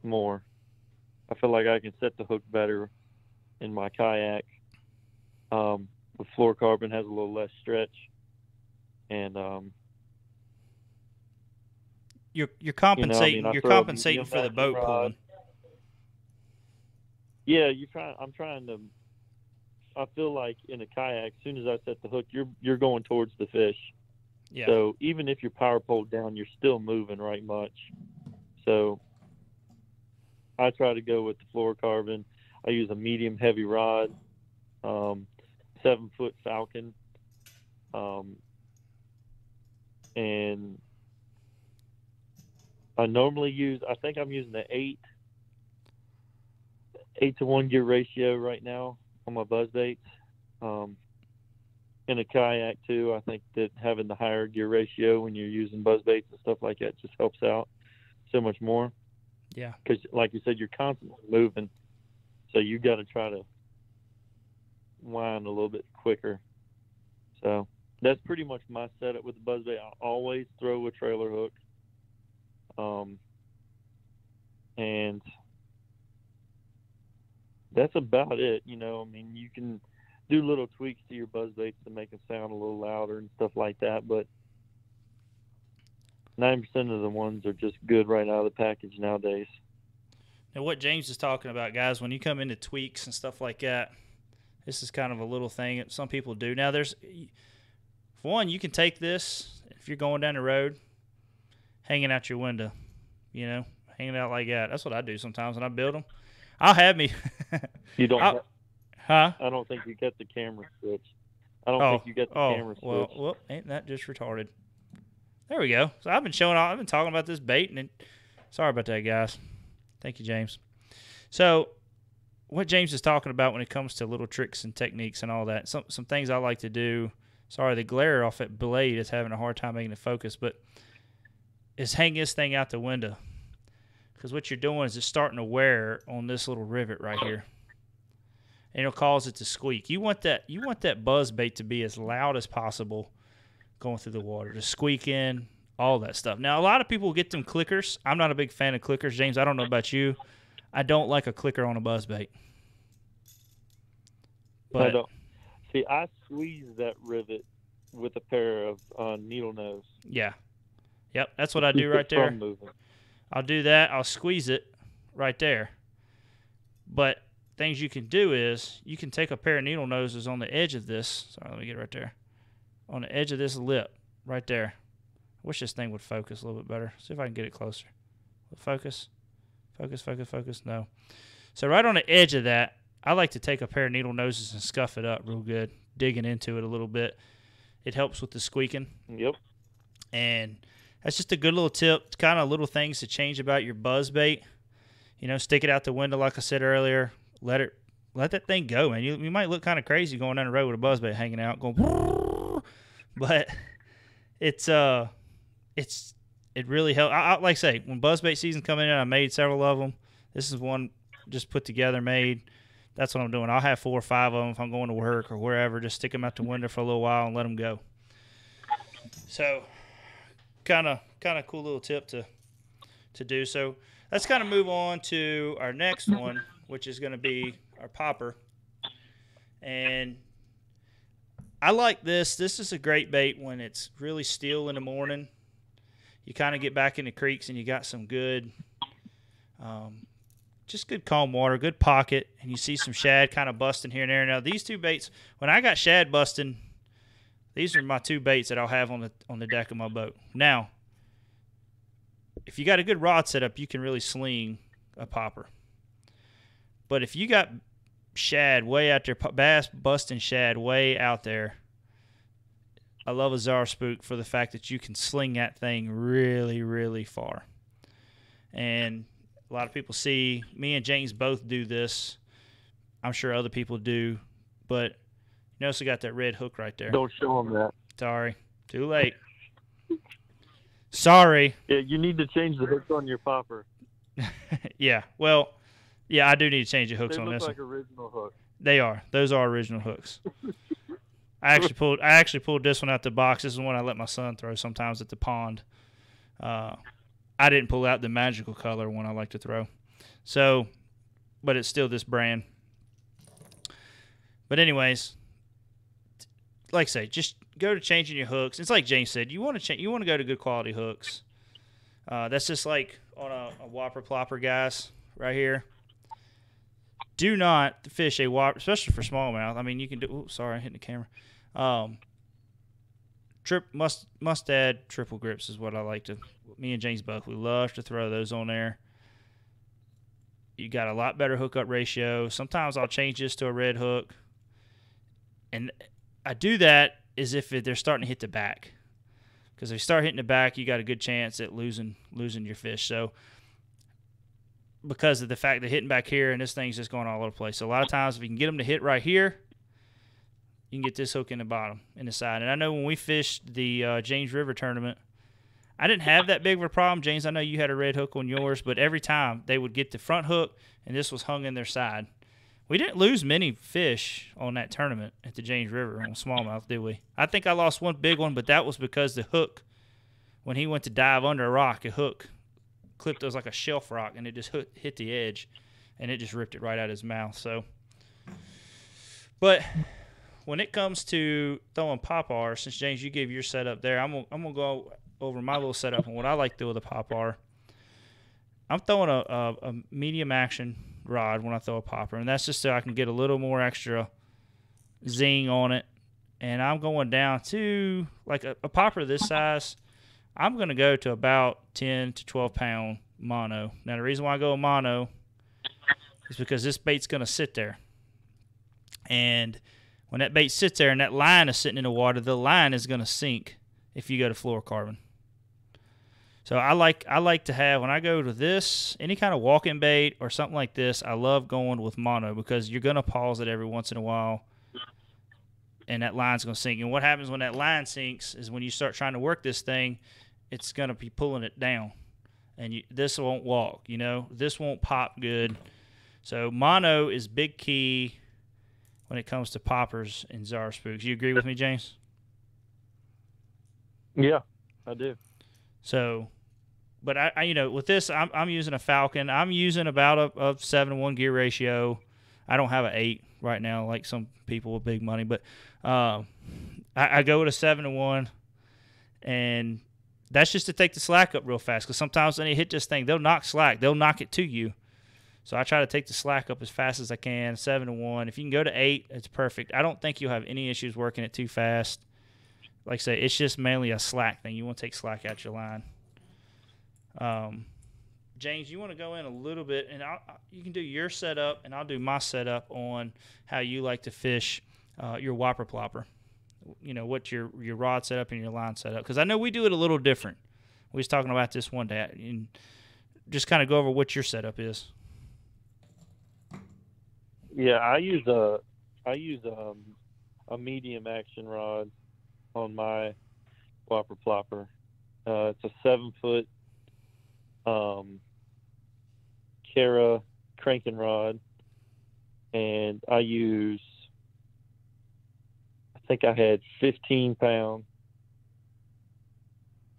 more. I feel like I can set the hook better in my kayak. With fluorocarbon has a little less stretch, and you're compensating. You're compensating for the boat pulling. Yeah, I'm trying to. I feel like in a kayak, as soon as I set the hook, you're going towards the fish. Yeah. So even if you're power pulled down, you're still moving right much. So I try to go with the fluorocarbon. I use a medium heavy rod, 7-foot Falcon, and I normally use. I think I'm using the 8-to-1 gear ratio right now on my buzz baits. In a kayak too, I think that having the higher gear ratio when you're using buzz baits and stuff like that just helps out so much more. Yeah. Because like you said, you're constantly moving, so you got to try to wind a little bit quicker. So that's pretty much my setup with the buzz bait. I always throw a trailer hook, and that's about it. I mean, you can do little tweaks to your buzz baits to make them sound a little louder and stuff like that, but 90% of the ones are just good right out of the package nowadays. Now, what James is talking about, guys, when you come into tweaks and stuff like that, this is kind of a little thing that some people do. Now, for one, you can take this if you're going down the road, hanging out your window, hanging out like that. That's what I do sometimes when I build them. I'll have me. You don't. Huh? I don't think you get the camera switch. I don't think you get the camera switch. Well, ain't that just retarded? There we go. So I've been talking about this bait, and sorry about that, guys. Thank you, James. So what James is talking about when it comes to little tricks and techniques and all that, some things I like to do. Sorry, the glare off that blade is having a hard time making it focus, but is hang this thing out the window. Because what you're doing is it's starting to wear on this little rivet right here. And it'll cause it to squeak. You want that buzz bait to be as loud as possible going through the water, to squeak in, all that stuff. Now, a lot of people get them clickers. I'm not a big fan of clickers. James, I don't know about you. I don't like a clicker on a buzz bait. But I don't. See, I squeeze that rivet with a pair of needle nose. Yeah. Yep, that's what I do Keep right it there. from moving. I'll do that. I'll squeeze it right there. But things you can do is you can take a pair of needle noses on the edge of this. Sorry, let me get it right there. On the edge of this lip right there. I wish this thing would focus a little bit better. See if I can get it closer. Focus. Focus, focus, focus. No. So right on the edge of that, I like to take a pair of needle noses and scuff it up real good, digging into it a little bit. It helps with the squeaking. Yep. And that's just a good little tip, kind of little things to change about your buzz bait. You know, stick it out the window like I said earlier. Let that thing go, man. You might look kind of crazy going down the road with a buzz bait hanging out, going, but it really helps. I like I say, when buzz bait season coming in, I made several of them. This is one just put together, made. That's what I'm doing. I'll have 4 or 5 of them if I'm going to work or wherever. Just stick them out the window for a little while and let them go. So, kind of cool little tip to do. So let's kind of move on to our next one, which is going to be our popper. And I like this. This is a great bait when it's really still in the morning. You kind of get back in the creeks and you got some good, just good calm water, good pocket, and you see some shad kind of busting here and there. Now these 2 baits, when I got shad busting, these are my 2 baits that I'll have on the deck of my boat. Now, if you got a good rod setup, you can really sling a popper. But if you got shad way out there, bass busting shad way out there, I love a Czar spook for the fact that you can sling that thing really, really far. And a lot of people see me and James both do this. I'm sure other people do, but you also got that red hook right there. Don't show them that. Sorry, too late. Sorry. Yeah, you need to change the hooks on your popper. Yeah, well, yeah, I do need to change the hooks They on look this like one. original hooks. They are. Those are original hooks. I actually pulled this one out the box. This is the one I let my son throw sometimes at the pond. I didn't pull out the magical color one I like to throw. So, but it's still this brand. But anyways, like I say, just go to changing your hooks. It's like James said, you want to go to good quality hooks. That's just like on a whopper plopper, guys, right here. Do not fish a whopper, especially for smallmouth. I mean, you can do. Oops, sorry, I'm hitting the camera. Must add triple grips is what I like to. Me and James both, we love to throw those on there. You got a lot better hookup ratio. Sometimes I'll change this to a red hook, and I do that as if they're starting to hit the back, because if you start hitting the back, you got a good chance at losing your fish. So, because of the fact they're hitting back here and this thing's just going all over the place. So a lot of times if you can get them to hit right here, you can get this hook in the bottom, in the side. And I know when we fished the James River tournament, I didn't have that big of a problem. James, I know you had a red hook on yours, but every time they would get the front hook and this was hung in their side. We didn't lose many fish on that tournament at the James River on smallmouth, did we? I think I lost one big one, but that was because the hook, when he went to dive under a rock, a hook clipped. It was like a shelf rock, and it just hit the edge, and it just ripped it right out of his mouth. So, but when it comes to throwing popper, since James, you gave your setup there, I'm gonna go over my little setup and what I like to do with a popper. I'm throwing a medium action rod when I throw a popper, and that's just so I can get a little more extra zing on it. And I'm going down to like a popper this size. I'm going to go to about 10 to 12 pound mono. Now, the reason why I go mono is because this bait's going to sit there. And when that bait sits there and that line is sitting in the water, the line is going to sink if you go to fluorocarbon. So I like to have, when I go to this, any kind of walking bait or something like this, I love going with mono because you're going to pause it every once in a while. And that line's going to sink. And what happens when that line sinks is when you start trying to work this thing, it's going to be pulling it down. And this won't walk, This won't pop good. So mono is big key when it comes to poppers and Czar spooks. You agree with me, James? Yeah, I do. So, but I with this, I'm using a Falcon. I'm using about a 7-to-1 gear ratio. I don't have an 8 right now like some people with big money, but I go with a 7-to-1, and that's just to take the slack up real fast, because sometimes when they hit this thing, they'll knock slack. They'll knock it to you. So I try to take the slack up as fast as I can, 7 to 1. If you can go to 8, it's perfect. I don't think you'll have any issues working it too fast. Like I say, it's just mainly a slack thing. You want to take slack out your line. James, you want to go in a little bit, and you can do your setup, and I'll do my setup on how you like to fish your whopper plopper. You know, what your rod setup and your line setup. Because I know we do it a little different. We was talking about this one day, and just kind of go over what your setup is. Yeah, I use a medium action rod on my whopper plopper. It's a 7-foot Cara cranking rod, and I think I had 15-pound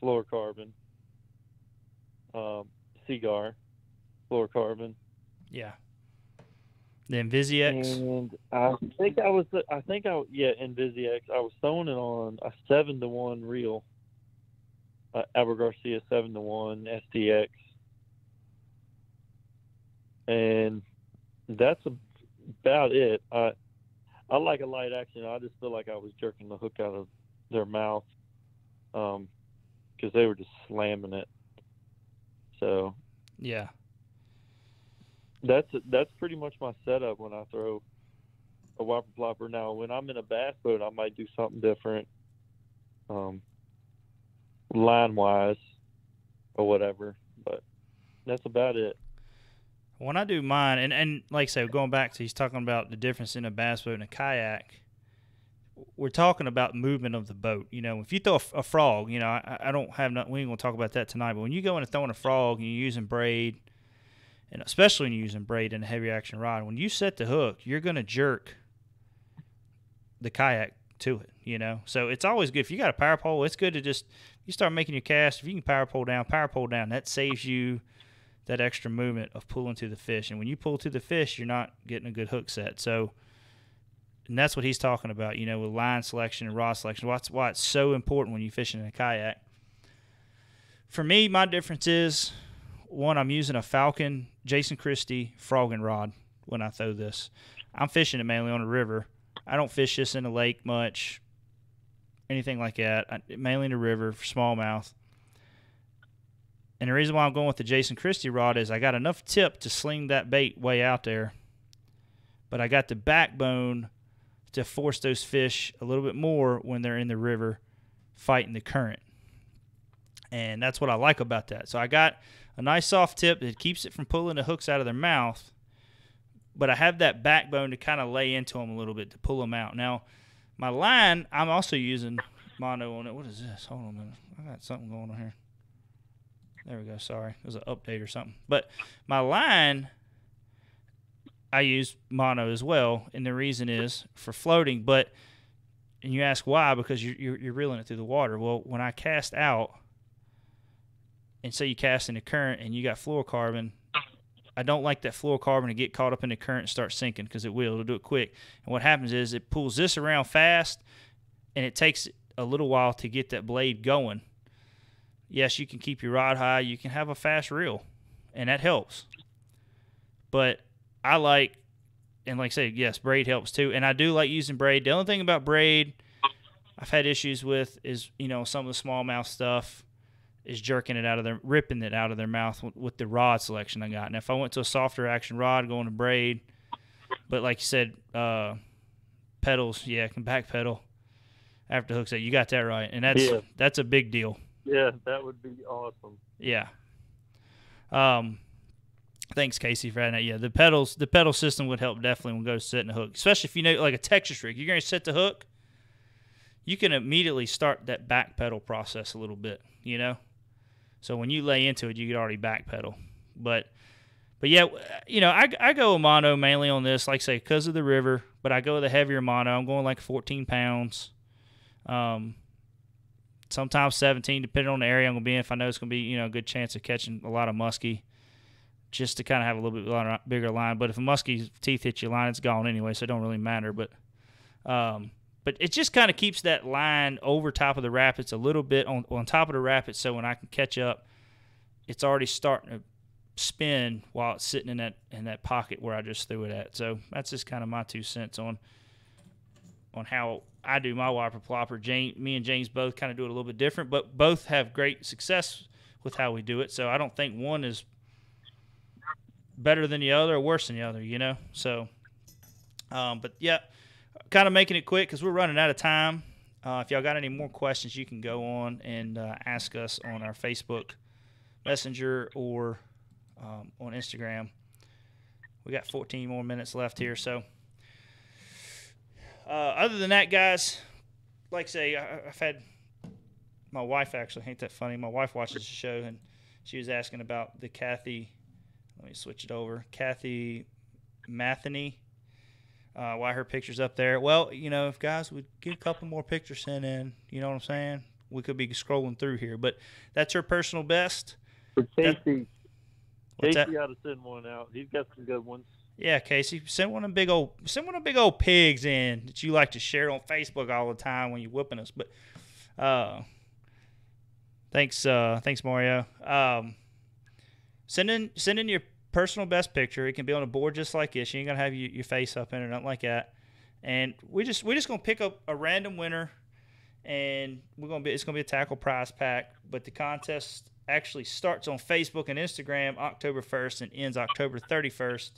fluorocarbon, Seagar fluorocarbon. Yeah. The InvisiX. And InvisiX. I was throwing it on a 7 to 1 reel, Aber Garcia 7 to 1 STX, and that's about it. I like a light action. I just feel like I was jerking the hook out of their mouth, because they were just slamming it. So yeah, that's pretty much my setup when I throw a whopper plopper. Now, when I'm in a bass boat, I might do something different, line wise or whatever. But that's about it. When I do mine, and like I said, going back to he's talking about the difference in a bass boat and a kayak, we're talking about movement of the boat. You know, if you throw a frog, you know, I don't have nothing, we ain't going to talk about that tonight, but when you go in and throwing a frog and you're using braid, and especially when you're using braid in a heavy action rod, when you set the hook, you're going to jerk the kayak to it, you know. So it's always good. If you got a power pole, it's good to just, you start making your cast, if you can power pole down, that saves you that extra movement of pulling to the fish. And when you pull to the fish, you're not getting a good hook set. So, and that's what he's talking about, you know, with line selection and rod selection. That's why it's so important when you're fishing in a kayak. For me, my difference is, one, I'm using a Falcon Jason Christie frogging rod when I throw this. I'm fishing it mainly on a river. I don't fish this in a lake much, anything like that. Mainly in a river for smallmouth. And the reason why I'm going with the Jason Christie rod is I got enough tip to sling that bait way out there, but I got the backbone to force those fish a little bit more when they're in the river fighting the current. And that's what I like about that. So I got a nice soft tip that keeps it from pulling the hooks out of their mouth, but I have that backbone to kind of lay into them a little bit to pull them out. Now, my line, I'm also using mono on it. What is this? Hold on a minute. I got something going on here. There we go. Sorry. It was an update or something. But my line, I use mono as well, and the reason is for floating. But, and you ask why, because you're reeling it through the water. Well, when I cast out, and say you cast in the current and you got fluorocarbon, I don't like that fluorocarbon to get caught up in the current and start sinking, because it will. It'll do it quick. And what happens is it pulls this around fast, and it takes a little while to get that blade going. Yes, you can keep your rod high. You can have a fast reel, and that helps. But I like, and like I said, yes, braid helps too. And I do like using braid. The only thing about braid I've had issues with is, you know, some of the smallmouth stuff is ripping it out of their mouth with the rod selection I got. And if I went to a softer action rod, going to braid, but like you said, pedals, yeah, can back pedal after the hook set. You got that right, and that's a big deal. Yeah, that would be awesome. Yeah. Thanks, Casey, for adding that. Yeah, the pedal system would help definitely when we go to setting the hook, especially if you know, like a Texas rig, you're going to set the hook, you can immediately start that back pedal process a little bit, you know. So when you lay into it, you could already back pedal. But yeah, you know, I go with mono mainly on this, like I say, because of the river. But I go with a heavier mono. I'm going like 14 pounds. Sometimes 17, depending on the area I'm going to be in. If I know it's going to be, you know, a good chance of catching a lot of muskie, just to kind of have a little bit bigger line. But if a muskie's teeth hit your line, it's gone anyway, so it don't really matter. But but it just kind of keeps that line over top of the rapids a little bit on top of the rapids, so when I can catch up, it's already starting to spin while it's sitting in that pocket where I just threw it at. So that's just kind of my 2 cents on how I do my whopper plopper. Me and James both kind of do it a little bit different, but both have great success with how we do it. So I don't think one is better than the other or worse than the other, you know. So, but yeah, kind of making it quick because we're running out of time. If y'all got any more questions, you can go on and ask us on our Facebook Messenger or on Instagram. We got 14 more minutes left here, so other than that, guys, like I say, I've had my wife, actually, ain't that funny, my wife watches the show, and she was asking about the Kathy, let me switch it over, Kathy Matheny, why her picture's up there. Well, you know, if guys would get a couple more pictures sent in, you know what I'm saying, we could be scrolling through here, but that's her personal best. For Casey, What's Casey that? ought to send one out. He's got some good ones. Yeah, Casey, send one of big old pigs in that you like to share on Facebook all the time when you're whooping us. But thanks Mario. Send in your personal best picture. It can be on a board just like this. You ain't gonna have your face up in it or nothing like that. And we're just gonna pick up a random winner, and it's gonna be a tackle prize pack. But the contest actually starts on Facebook and Instagram October 1st and ends October 31st.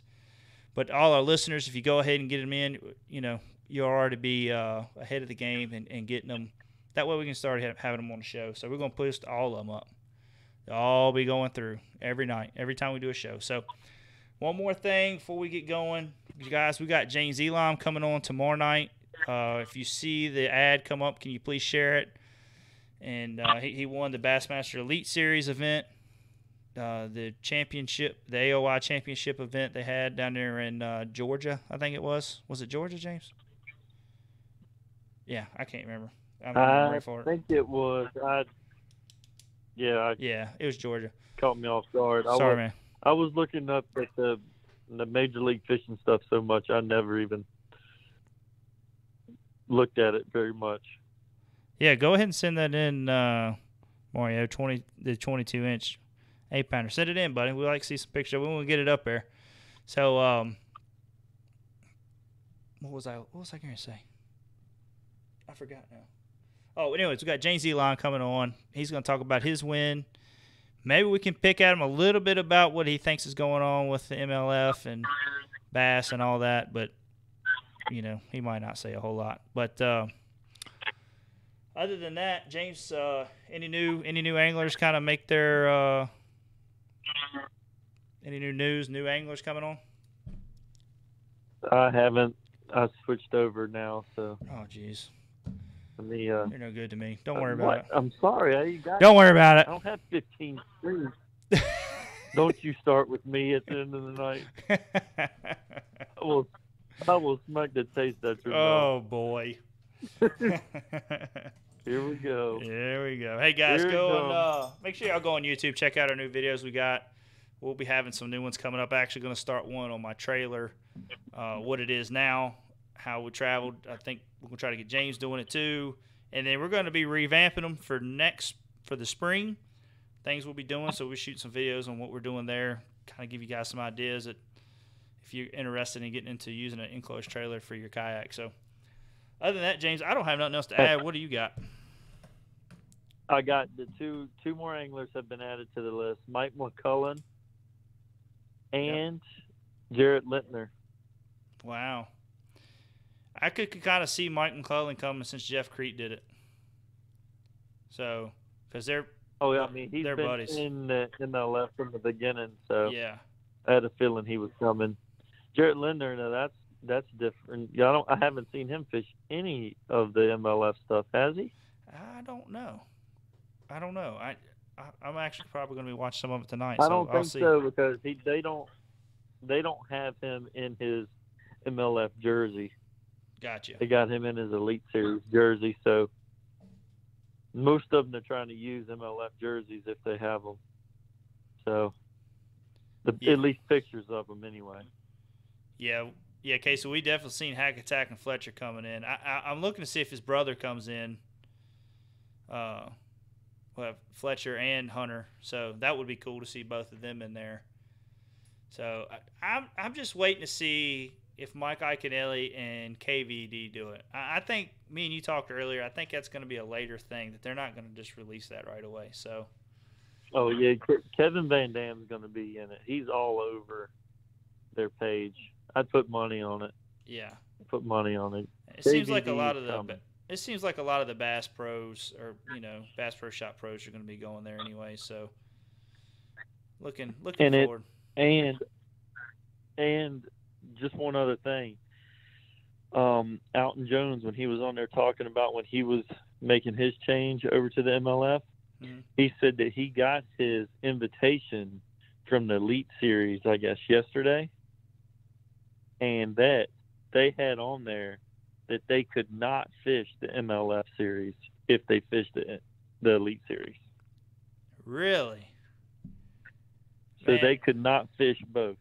But all our listeners, if you go ahead and get them in, you know, you'll already be ahead of the game and getting them. That way we can start having them on the show. So we're going to post all of them up. They'll all be going through every night, every time we do a show. So one more thing before we get going. You guys, we got James Elam coming on tomorrow night. If you see the ad come up, can you please share it? And he won the Bassmaster Elite Series event. The championship, the AOI championship event they had down there in Georgia, I think it was. Was it Georgia, James? Yeah, I can't remember. I think it was. Yeah, it was Georgia. Caught me off guard. Sorry, man. I was looking up at the Major League Fishing stuff so much, I never even looked at it very much. Yeah, go ahead and send that in, Mario, the 22-inch 8-pounder. Send it in, buddy. We like to see some pictures. We want to get it up there. So, what was I going to say? I forgot now. Oh, anyways, we got James Elon coming on. He's going to talk about his win. Maybe we can pick at him a little bit about what he thinks is going on with the MLF and bass and all that, but you know, he might not say a whole lot. But other than that, James, any new anglers kind of make their any new anglers coming on? I haven't. I switched over now, so. Oh, jeez. You're no good to me. Don't worry about it. I'm sorry. Don't worry about it. I don't have 15 screens. Don't you start with me at the end of the night. I will smack the taste out your mouth. Oh, boy. Here we go. There we go. Hey, guys, make sure y'all go on YouTube. Check out our new videos we got. We'll be having some new ones coming up. Actually going to start one on my trailer, what it is now, how we traveled. I think we're going to try to get James doing it too. And then we're going to be revamping them for the spring. Things we'll be doing. So we'll shoot some videos on what we're doing there. Kind of give you guys some ideas that if you're interested in getting into using an enclosed trailer for your kayak. So other than that, James, I don't have nothing else to add. What do you got? I got the two more anglers have been added to the list. Mike McCullen and Jarrett Lintner. Wow. I could kind of see Mike McClellan coming since Jeff Crete did it. So, because they're he's been buddies in the MLF from the beginning. So yeah, I had a feeling he was coming. Jarrett Lindner, now that's different. I haven't seen him fish any of the MLF stuff. Has he? I don't know. I'm actually probably going to be watching some of it tonight. I don't think I'll see. so because they don't have him in his MLF jersey. Gotcha. They got him in his Elite Series jersey, so most of them are trying to use MLF jerseys if they have them. So, at least pictures of them anyway. Yeah, Yeah, Casey, we definitely seen Hack Attack and Fletcher coming in. I'm looking to see if his brother comes in. Well, Fletcher and Hunter, so that would be cool to see both of them in there. So I'm just waiting to see if Mike Iaconelli and KVD do it. I think me and you talked earlier. I think that's going to be a later thing, that they're not going to just release that right away. So. Oh yeah, Kevin Van Dam's going to be in it. He's all over their page. I'd put money on it. Yeah. Put money on it. It seems like a lot of the. It seems like a lot of the Bass Pros, or Bass Pro Shop Pros, are going to be going there anyway. So, looking forward. And just one other thing. Alton Jones, when he was on there talking about when he was making his change over to the MLF, he said that he got his invitation from the Elite Series, I guess, yesterday, and that they had on there that they could not fish the MLF Series if they fished the Elite Series. Really? So they could not fish both.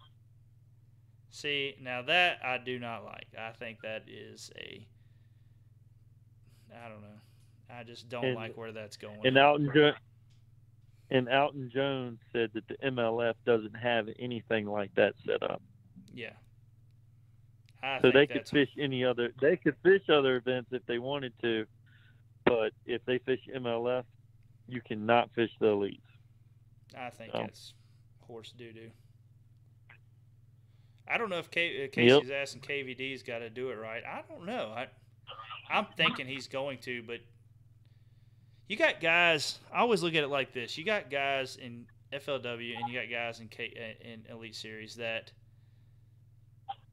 See, now that I do not like. I think that is I don't know. I just don't like where that's going. And Alton Jones said that the MLF doesn't have anything like that set up. Yeah. So they could fish they could fish other events if they wanted to, but if they fish MLF, you cannot fish the elites. I think that's horse doo-doo. I don't know if Casey's asking KVD's got to do it right. I don't know. I'm thinking he's going to, but you got guys. I always look at it like this: you got guys in FLW and you got guys in Elite Series that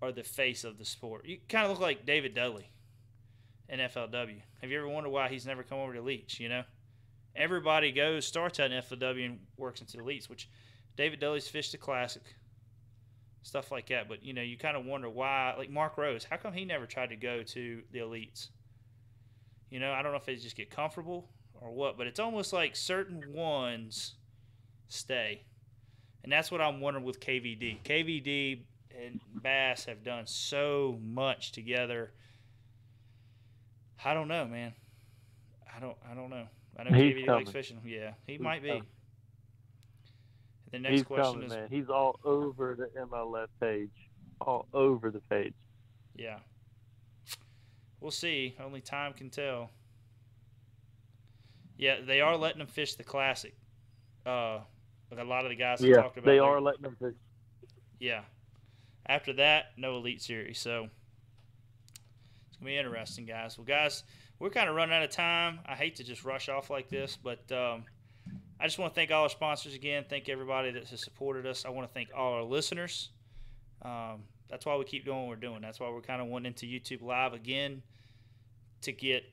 are the face of the sport. You kind of look like David Dudley in FLW. Have you ever wondered why he's never come over to Elites? Everybody starts out in FLW and works into Elites, which David Dudley's fished the Classic, stuff like that. But, you kind of wonder why, like Mark Rose, how come he never tried to go to the Elites? I don't know if they just get comfortable or what, but it's almost like certain ones stay. And that's what I'm wondering with KVD. KVD and Bass have done so much together. I don't know, man. I don't know. I know KVD likes fishing. Yeah, he might be. The next question is, man. He's all over the MLF page. All over the page. Yeah. We'll see. Only time can tell. Yeah, they are letting them fish the Classic. Like a lot of the guys I talked about. They are letting them fish. Yeah. After that, no Elite Series. So it's going to be interesting, guys. Well, guys, we're kind of running out of time. I hate to just rush off like this, but I just want to thank all our sponsors again. Thank everybody that has supported us. I want to thank all our listeners. That's why we keep doing what we're doing. That's why we're kind of wanting into YouTube Live again to get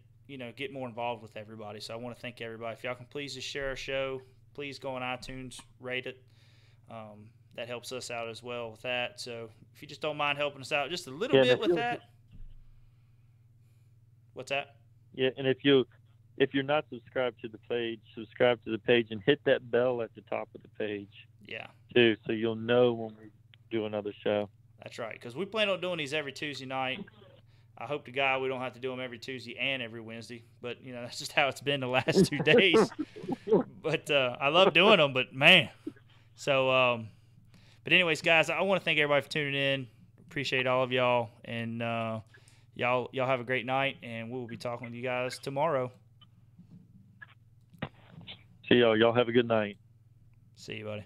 more involved with everybody. So I want to thank everybody. If y'all can please just share our show, please go on iTunes, rate it. That helps us out as well with that. So if you just don't mind helping us out just a little bit with that. What's that? Yeah, and if you're not subscribed to the page, subscribe to the page and hit that bell at the top of the page. Yeah. Too, so you'll know when we do another show. That's right, because we plan on doing these every Tuesday night. I hope to God we don't have to do them every Tuesday and every Wednesday, but that's just how it's been the last 2 days. But I love doing them, but man. So, but anyways, guys, I want to thank everybody for tuning in. Appreciate all of y'all, and y'all have a great night, and we will be talking with you guys tomorrow. See y'all. Y'all have a good night. See you, buddy.